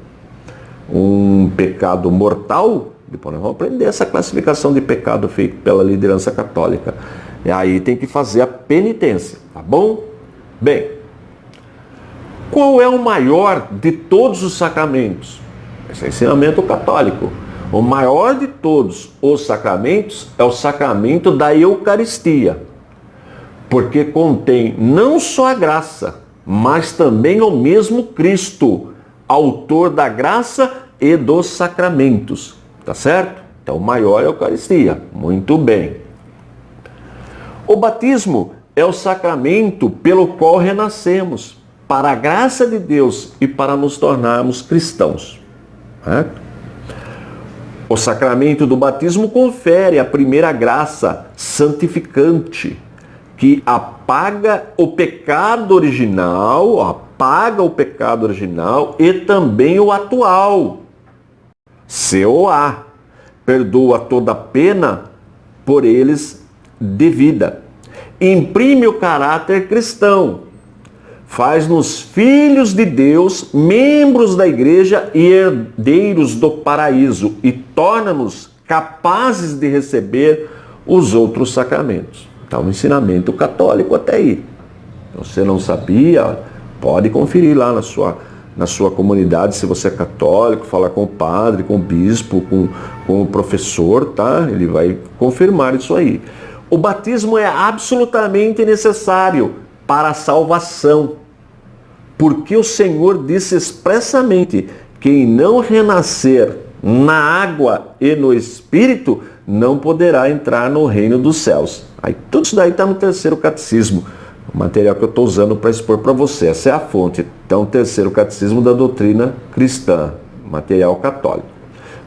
mortal, depois nós vamos aprender essa classificação de pecado feita pela liderança católica. E aí tem que fazer a penitência, tá bom? Bem, qual é o maior de todos os sacramentos? Esse é o ensinamento católico. O maior de todos os sacramentos é o sacramento da Eucaristia, porque contém não só a graça, mas também o mesmo Cristo, autor da graça e dos sacramentos. Tá certo? Então, o maior é a Eucaristia. Muito bem. O batismo é o sacramento pelo qual renascemos, para a graça de Deus e para nos tornarmos cristãos. Certo? O sacramento do batismo confere a primeira graça santificante, que apaga o pecado original e também o atual. COA, perdoa toda pena por eles devida. Imprime o caráter cristão. Faz-nos filhos de Deus, membros da igreja e herdeiros do paraíso, e torna-nos capazes de receber os outros sacramentos. Então, o ensinamento católico até aí. Você não sabia? Pode conferir lá na sua comunidade, se você é católico, fala com o padre, com o bispo, com o professor, tá? Ele vai confirmar isso aí. O batismo é absolutamente necessário para a salvação, porque o Senhor disse expressamente: quem não renascer na água e no Espírito não poderá entrar no reino dos céus. Aí tudo isso daí está no terceiro catecismo, o material que eu estou usando para expor para você. Essa é a fonte. Então, o terceiro catecismo da doutrina cristã, material católico.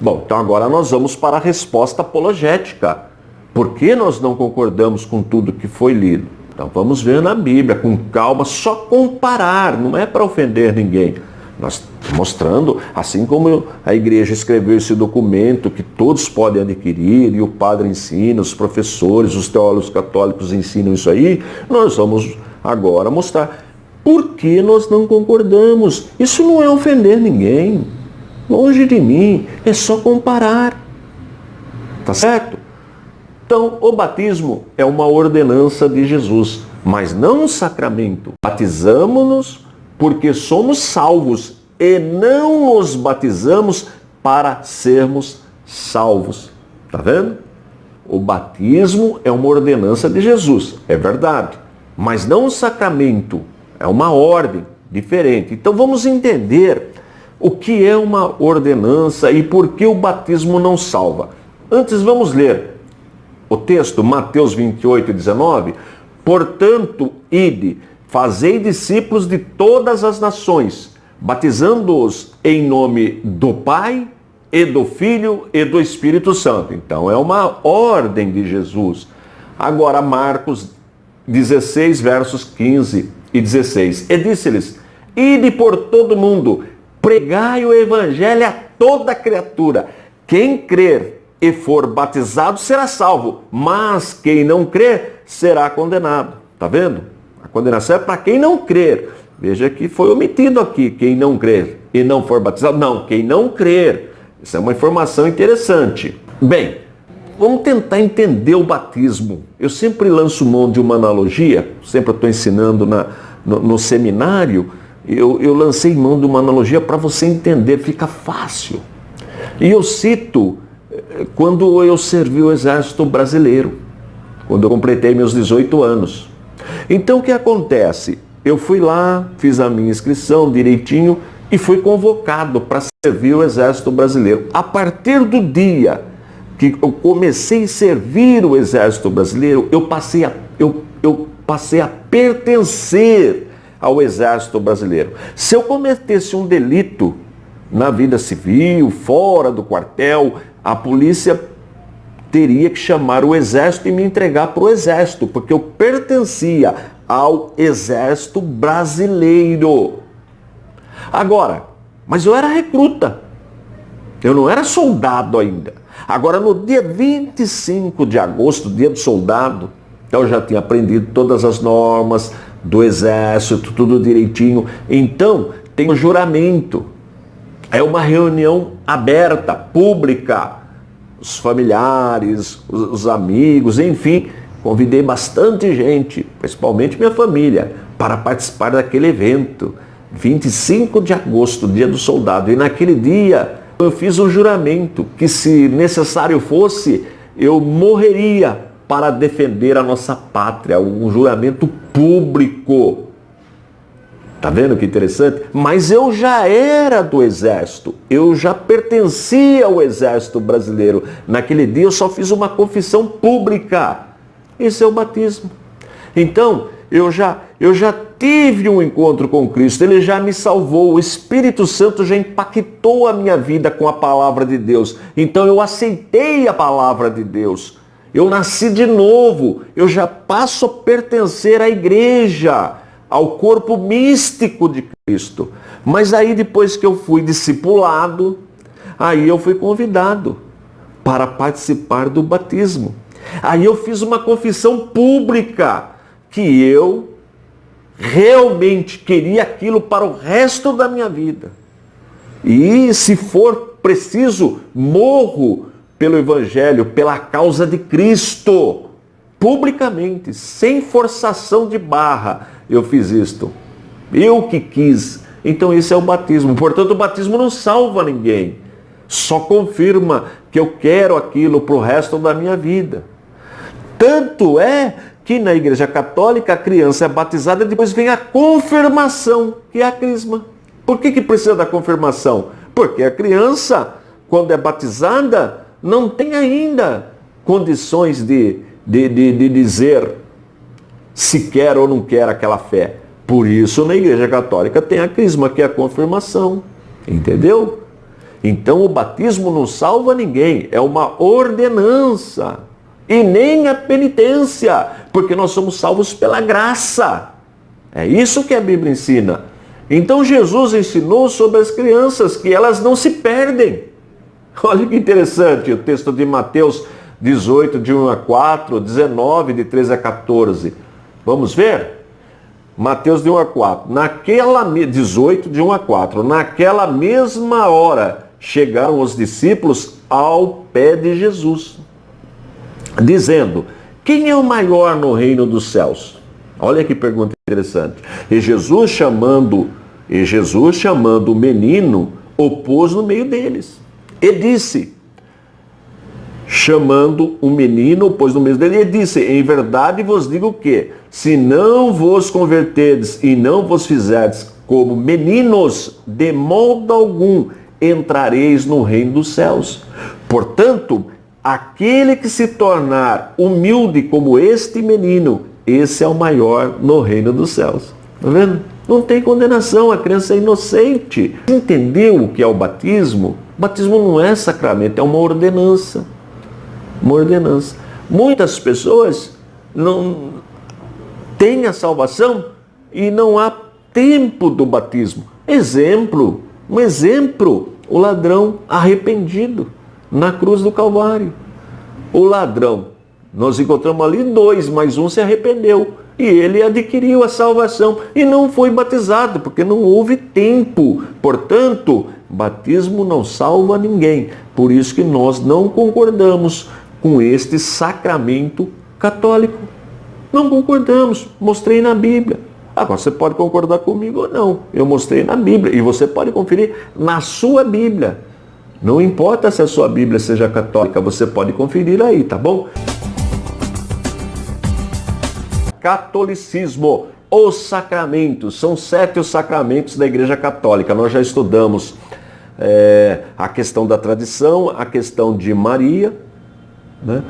Bom, então agora nós vamos para a resposta apologética. Por que nós não concordamos com tudo que foi lido? Então vamos ver na Bíblia, com calma, só comparar, não é para ofender ninguém. Nós mostrando, assim como a igreja escreveu esse documento que todos podem adquirir, e o padre ensina, os professores, os teólogos católicos ensinam isso aí, nós vamos agora mostrar por que nós não concordamos. Isso não é ofender ninguém, longe de mim, é só comparar. Tá certo? Então, o batismo é uma ordenança de Jesus, mas não um sacramento. Batizamo-nos porque somos salvos e não nos batizamos para sermos salvos. Tá vendo? O batismo é uma ordenança de Jesus, é verdade, mas não um sacramento, é uma ordem diferente. Então vamos entender o que é uma ordenança e por que o batismo não salva. Antes vamos ler o texto, Mateus 28, 19. Portanto, ide, fazei discípulos de todas as nações, batizando-os em nome do Pai e do Filho e do Espírito Santo. Então é uma ordem de Jesus. Agora Marcos 16, versos 15 e 16. E disse-lhes: ide por todo mundo, pregai o evangelho a toda criatura. Quem crer e for batizado será salvo, mas quem não crer será condenado. Tá vendo? A condenação é para quem não crer. Veja que foi omitido aqui, quem não crer e não for batizado. Não, quem não crer. Isso é uma informação interessante. Bem, vamos tentar entender o batismo. Eu sempre lanço mão de uma analogia, sempre estou ensinando no seminário, eu lancei mão de uma analogia para você entender, fica fácil. E eu cito quando eu servi o Exército Brasileiro, quando eu completei meus 18 anos. Então o que acontece? Eu fui lá, fiz a minha inscrição direitinho e fui convocado para servir o Exército Brasileiro. A partir do dia que eu comecei a servir o Exército Brasileiro, eu passei a pertencer ao Exército Brasileiro. Se eu cometesse um delito na vida civil, fora do quartel, a polícia teria que chamar o Exército e me entregar para o Exército, porque eu pertencia ao Exército Brasileiro. Agora, mas eu era recruta, eu não era soldado ainda. Agora, no dia 25 de agosto, dia do soldado, eu já tinha aprendido todas as normas do Exército, tudo direitinho. Então, tem o juramento. É uma reunião aberta, pública. Os familiares, os amigos, enfim, convidei bastante gente, principalmente minha família, para participar daquele evento. 25 de agosto, dia do soldado. E naquele dia eu fiz um juramento que, se necessário fosse, eu morreria para defender a nossa pátria. Um juramento público. Tá vendo que interessante? Mas eu já era do Exército, eu já pertencia ao Exército Brasileiro. Naquele dia eu só fiz uma confissão pública. Esse é o batismo. Então, eu já tive um encontro com Cristo, Ele já me salvou, o Espírito Santo já impactou a minha vida com a palavra de Deus. Então eu aceitei a palavra de Deus. Eu nasci de novo, eu já passo a pertencer à igreja, ao corpo místico de Cristo. Mas aí, depois que eu fui discipulado, aí eu fui convidado para participar do batismo. Aí eu fiz uma confissão pública que eu realmente queria aquilo para o resto da minha vida. E, se for preciso, morro pelo Evangelho, pela causa de Cristo. Publicamente, sem forçação de barra, eu fiz isto. Eu que quis Então esse é o batismo. Portanto, o batismo não salva ninguém. Só confirma que eu quero aquilo para o resto da minha vida. Tanto é que na Igreja Católica a criança é batizada e depois vem a confirmação, que é a crisma. Por que precisa da confirmação? Porque a criança, quando é batizada, não tem ainda condições de dizer se quer ou não quer aquela fé. Por isso, na Igreja Católica tem a crisma, que é a confirmação. Entendeu? Então, o batismo não salva ninguém. É uma ordenança. E nem a penitência. Porque nós somos salvos pela graça. É isso que a Bíblia ensina. Então, Jesus ensinou sobre as crianças, que elas não se perdem. Olha que interessante o texto de Mateus 18, de 1 a 4, 19, de 13 a 14. Vamos ver? Mateus de 1 a 4. 18, de 1 a 4. Naquela mesma hora chegaram os discípulos ao pé de Jesus, dizendo: quem é o maior no reino dos céus? Olha que pergunta interessante. E Jesus chamando o menino, o pôs no meio deles. E disse, chamando o menino, pôs no meio dele, e disse: em verdade vos digo que, se não vos converterdes e não vos fizerdes como meninos, de modo algum entrareis no reino dos céus. Portanto, aquele que se tornar humilde como este menino, esse é o maior no reino dos céus. Está vendo? Não tem condenação, a criança é inocente. Entendeu o que é o batismo? O batismo não é sacramento, é uma ordenança. Uma ordenança. Muitas pessoas não têm a salvação e não há tempo do batismo. Um exemplo, o ladrão arrependido na cruz do Calvário. O ladrão, nós encontramos ali 2, mas um se arrependeu. E ele adquiriu a salvação e não foi batizado, porque não houve tempo. Portanto, batismo não salva ninguém. Por isso que nós não concordamos com este sacramento católico. Não concordamos. Mostrei na Bíblia. Agora, você pode concordar comigo ou não. Eu mostrei na Bíblia. E você pode conferir na sua Bíblia. Não importa se a sua Bíblia seja católica, você pode conferir aí, tá bom? Catolicismo, os sacramentos. São 7 os sacramentos da Igreja Católica. Nós já estudamos a questão da tradição, a questão de Maria, né?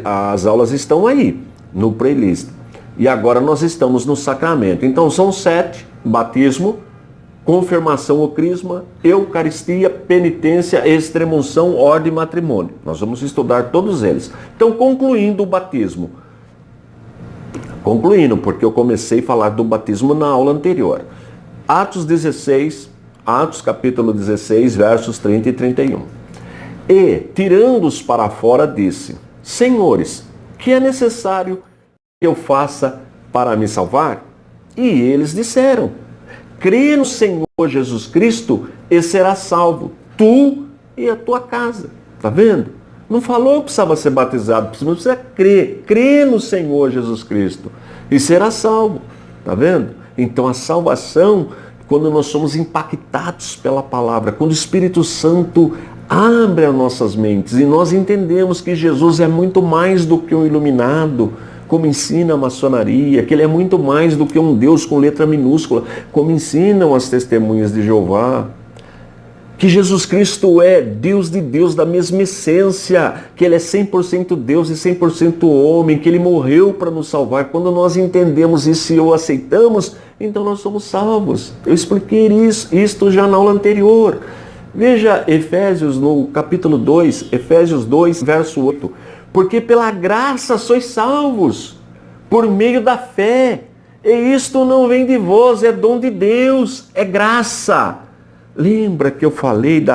As aulas estão aí, no playlist. E agora nós estamos no sacramento. Então são 7, batismo, confirmação ou crisma, eucaristia, penitência, extremunção, ordem e matrimônio. Nós vamos estudar todos eles. Então, concluindo o batismo. Concluindo, porque eu comecei a falar do batismo na aula anterior. Atos capítulo 16, versos 30 e 31. E, tirando-os para fora, disse: Senhores, que é necessário que eu faça para me salvar? E eles disseram: crê no Senhor Jesus Cristo e serás salvo, tu e a tua casa. Está vendo? Não falou que precisava ser batizado, precisa crer. Crê no Senhor Jesus Cristo e será salvo. Está vendo? Então a salvação, quando nós somos impactados pela palavra, quando o Espírito Santo abre as nossas mentes e nós entendemos que Jesus é muito mais do que um iluminado, como ensina a maçonaria, que ele é muito mais do que um Deus com letra minúscula, como ensinam as testemunhas de Jeová. Que Jesus Cristo é Deus de Deus, da mesma essência, que ele é 100% Deus e 100% homem, que ele morreu para nos salvar. Quando nós entendemos isso e o aceitamos, então nós somos salvos. Eu expliquei isto já na aula anterior. Veja Efésios no capítulo 2, Efésios 2, verso 8. Porque pela graça sois salvos, por meio da fé. E isto não vem de vós, é dom de Deus, é graça. Lembra que eu falei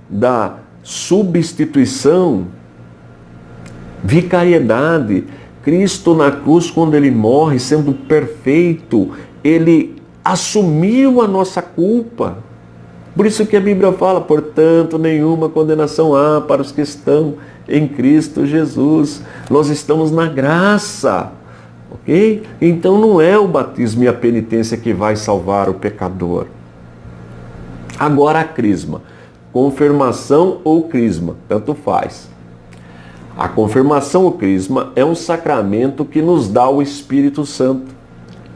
da substituição, vicariedade. Cristo na cruz, quando ele morre, sendo perfeito, ele assumiu a nossa culpa. Por isso que a Bíblia fala: portanto, nenhuma condenação há para os que estão em Cristo Jesus. Nós estamos na graça, ok? Então não é o batismo e a penitência que vai salvar o pecador. Agora a crisma. Confirmação ou crisma, tanto faz. A confirmação ou crisma é um sacramento que nos dá o Espírito Santo.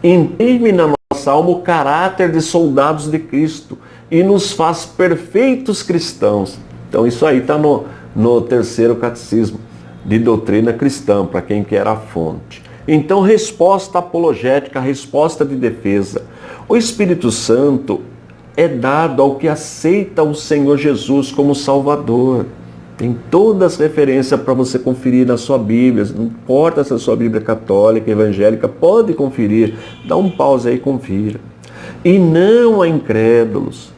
Imprime na nossa alma o caráter de soldados de Cristo e nos faz perfeitos cristãos. Então isso aí está no terceiro catecismo de doutrina cristã, para quem quer a fonte. Então, resposta apologética, resposta de defesa. O Espírito Santo é dado ao que aceita o Senhor Jesus como Salvador. Tem todas as referências para você conferir na sua Bíblia. Não importa se a sua Bíblia é católica, evangélica, pode conferir. Dá um pause aí e confira. E não a incrédulos.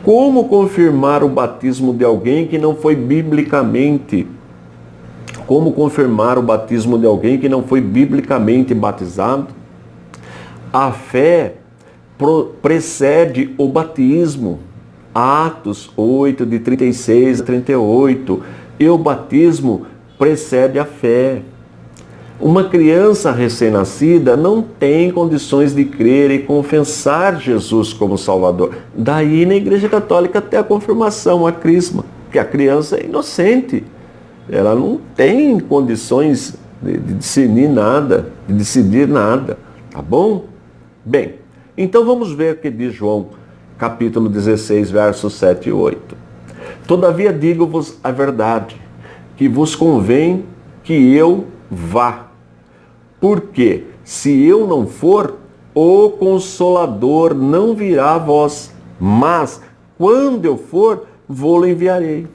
Como confirmar o batismo de alguém que não foi biblicamente? Como confirmar o batismo de alguém que não foi biblicamente batizado? A fé precede o batismo. Atos 8, de 36 a 38. E o batismo precede a fé. Uma criança recém-nascida não tem condições de crer e confessar Jesus como Salvador. Daí na Igreja Católica até a confirmação, a crisma, que a criança é inocente. Ela não tem condições de decidir nada, tá bom? Bem, então vamos ver o que diz João, capítulo 16, versos 7 e 8. Todavia digo-vos a verdade, que vos convém que eu vá. Porque se eu não for, o Consolador não virá a vós, mas quando eu for, vou-lo enviarei.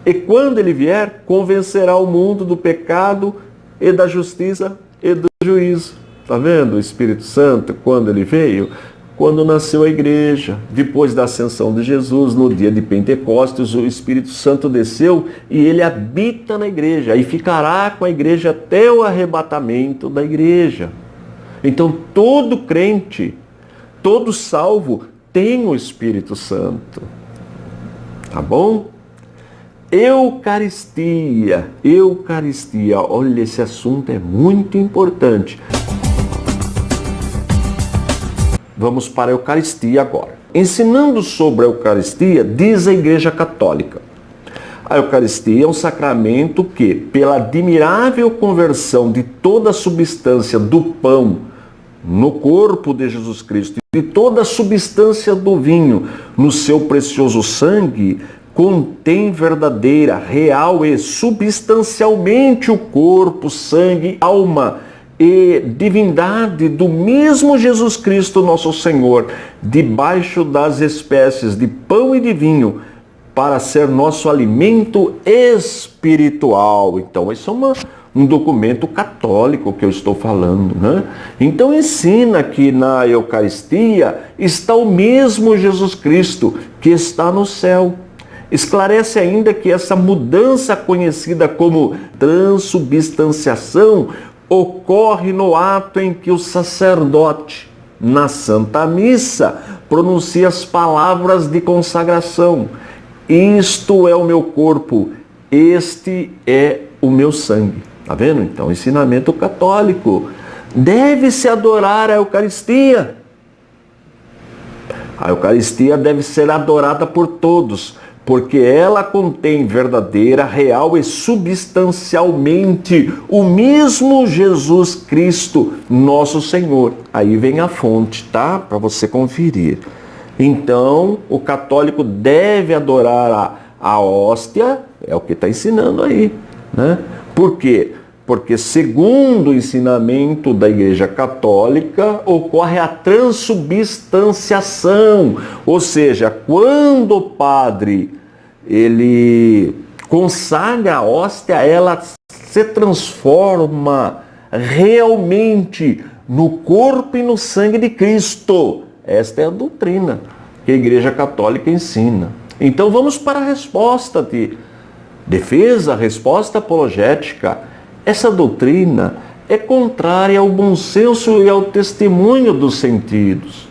E quando ele vier, convencerá o mundo do pecado e da justiça e do juízo. Está vendo o Espírito Santo, quando ele veio? Quando nasceu a igreja, depois da ascensão de Jesus, no dia de Pentecostes, o Espírito Santo desceu e ele habita na igreja e ficará com a igreja até o arrebatamento da igreja. Então todo crente, todo salvo tem o Espírito Santo. Tá bom? Eucaristia, olha, esse assunto é muito importante. Vamos para a Eucaristia agora. Ensinando sobre a Eucaristia, diz a Igreja Católica. A Eucaristia é um sacramento que, pela admirável conversão de toda a substância do pão no corpo de Jesus Cristo e de toda a substância do vinho no seu precioso sangue, contém verdadeira, real e substancialmente o corpo, sangue, alma e divindade do mesmo Jesus Cristo nosso Senhor, debaixo das espécies de pão e de vinho, para ser nosso alimento espiritual. Então, isso é um documento católico que eu estou falando, né? Então, ensina que na Eucaristia está o mesmo Jesus Cristo que está no céu. Esclarece ainda que essa mudança conhecida como transubstanciação ocorre no ato em que o sacerdote, na Santa Missa, pronuncia as palavras de consagração. Isto é o meu corpo, este é o meu sangue. Tá vendo? Então, ensinamento católico. Deve-se adorar a Eucaristia. A Eucaristia deve ser adorada por todos, porque ela contém verdadeira, real e substancialmente o mesmo Jesus Cristo, nosso Senhor. Aí vem a fonte, tá? Para você conferir. Então, o católico deve adorar a hóstia, é o que está ensinando aí, né? Por quê? Porque, segundo o ensinamento da Igreja Católica, ocorre a transubstanciação. Ou seja, quando o padre ele consagra a hóstia, ela se transforma realmente no corpo e no sangue de Cristo. Esta é a doutrina que a Igreja Católica ensina. Então vamos para a resposta de defesa, a resposta apologética. Essa doutrina é contrária ao bom senso e ao testemunho dos sentidos.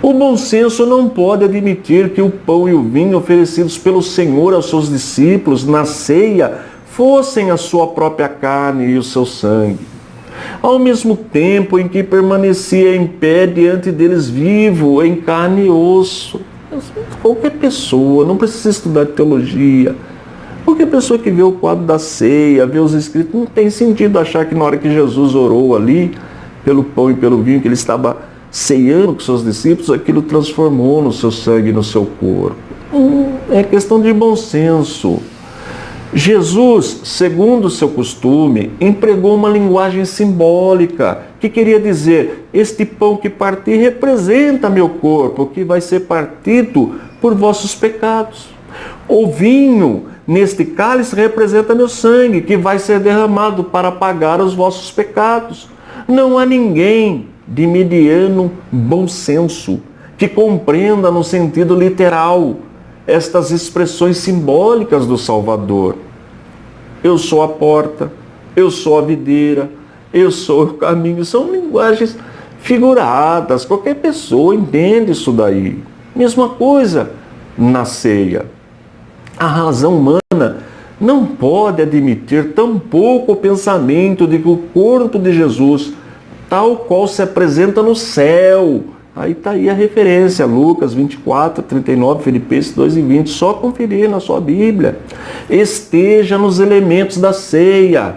O bom senso não pode admitir que o pão e o vinho oferecidos pelo Senhor aos seus discípulos na ceia fossem a sua própria carne e o seu sangue, ao mesmo tempo em que permanecia em pé diante deles vivo, em carne e osso. Qualquer pessoa, não precisa estudar teologia. Qualquer pessoa que vê o quadro da ceia, vê os escritos, não tem sentido achar que na hora que Jesus orou ali, pelo pão e pelo vinho, que ele estava ceando com seus discípulos, aquilo transformou no seu sangue e no seu corpo. É questão de bom senso. Jesus, segundo o seu costume, empregou uma linguagem simbólica, que queria dizer, este pão que parti representa meu corpo, que vai ser partido por vossos pecados. O vinho, neste cálice, representa meu sangue, que vai ser derramado para pagar os vossos pecados. Não há ninguém de mediano bom senso que compreenda no sentido literal estas expressões simbólicas do Salvador. Eu sou a porta, eu sou a videira, eu sou o caminho. São linguagens figuradas, qualquer pessoa entende isso daí. Mesma coisa na ceia. A razão humana não pode admitir tampouco o pensamento de que o corpo de Jesus, tal qual se apresenta no céu, aí está aí a referência, Lucas 24, 39, Filipenses 2 e 20, só conferir na sua Bíblia. Esteja nos elementos da ceia.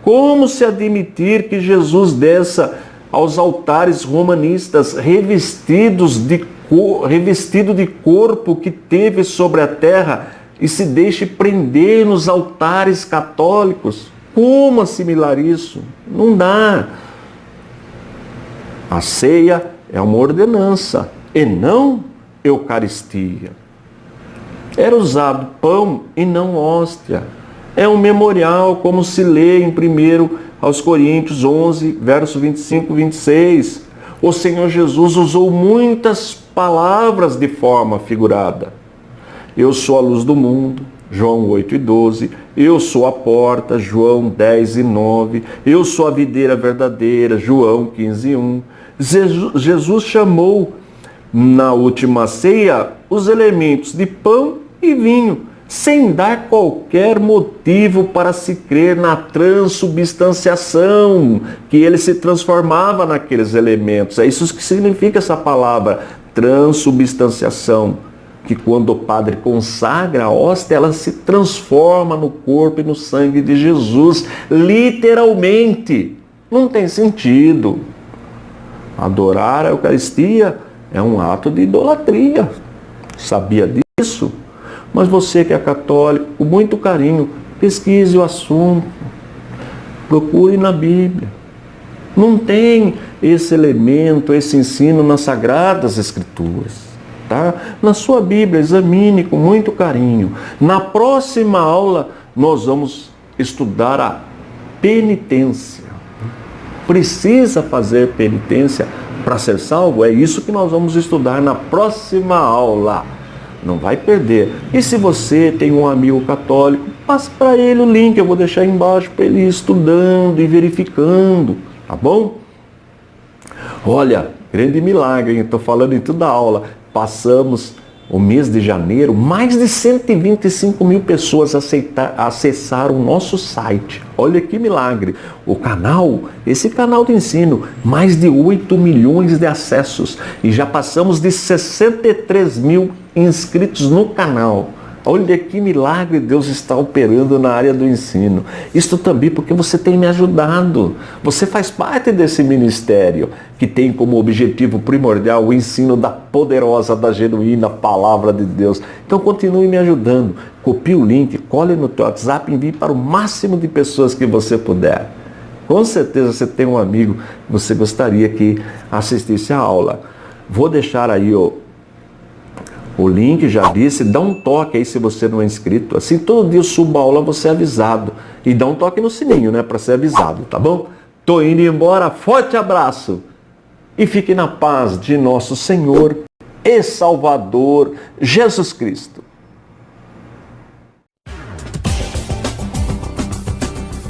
Como se admitir que Jesus desça aos altares romanistas revestido de corpo que teve sobre a terra e se deixe prender nos altares católicos? Como assimilar isso? Não dá. A ceia é uma ordenança e não Eucaristia. Era usado pão e não hóstia. É um memorial, como se lê em 1 aos Coríntios 11, verso 25 e 26. O Senhor Jesus usou muitas palavras de forma figurada. Eu sou a luz do mundo, João 8 e 12. Eu sou a porta, João 10 e 9. Eu sou a videira verdadeira, João 15 e 1. Jesus chamou na última ceia os elementos de pão e vinho, sem dar qualquer motivo para se crer na transubstanciação, que ele se transformava naqueles elementos. É isso que significa essa palavra, transubstanciação, que quando o padre consagra a hóstia, ela se transforma no corpo e no sangue de Jesus, literalmente. Não tem sentido. Adorar a Eucaristia é um ato de idolatria. Sabia disso? Mas você que é católico, com muito carinho, pesquise o assunto. Procure na Bíblia. Não tem esse elemento, esse ensino nas Sagradas Escrituras. Tá? Na sua Bíblia, examine com muito carinho. Na próxima aula, nós vamos estudar a penitência. Precisa fazer penitência para ser salvo? É isso que nós vamos estudar na próxima aula. Não vai perder. E se você tem um amigo católico, passe para ele o link. Eu vou deixar aí embaixo para ele ir estudando e verificando. Tá bom? Olha, grande milagre, hein? Estou falando em toda a aula. Passamos o mês de janeiro, mais de 125 mil pessoas acessaram o nosso site. Olha que milagre. O canal, esse canal de ensino, mais de 8 milhões de acessos. E já passamos de 63 mil inscritos no canal. Olha que milagre Deus está operando na área do ensino. Isto também porque você tem me ajudado. Você faz parte desse ministério que tem como objetivo primordial o ensino da poderosa, da genuína palavra de Deus. Então continue me ajudando. Copie o link, cole no teu WhatsApp e envie para o máximo de pessoas que você puder. Com certeza você tem um amigo que você gostaria que assistisse a aula. Vou deixar aí o link, já disse, dá um toque aí se você não é inscrito. Assim, todo dia eu subo a aula, você é avisado. E dá um toque no sininho, né, para ser avisado, tá bom? Tô indo embora, forte abraço. E fique na paz de nosso Senhor e Salvador Jesus Cristo.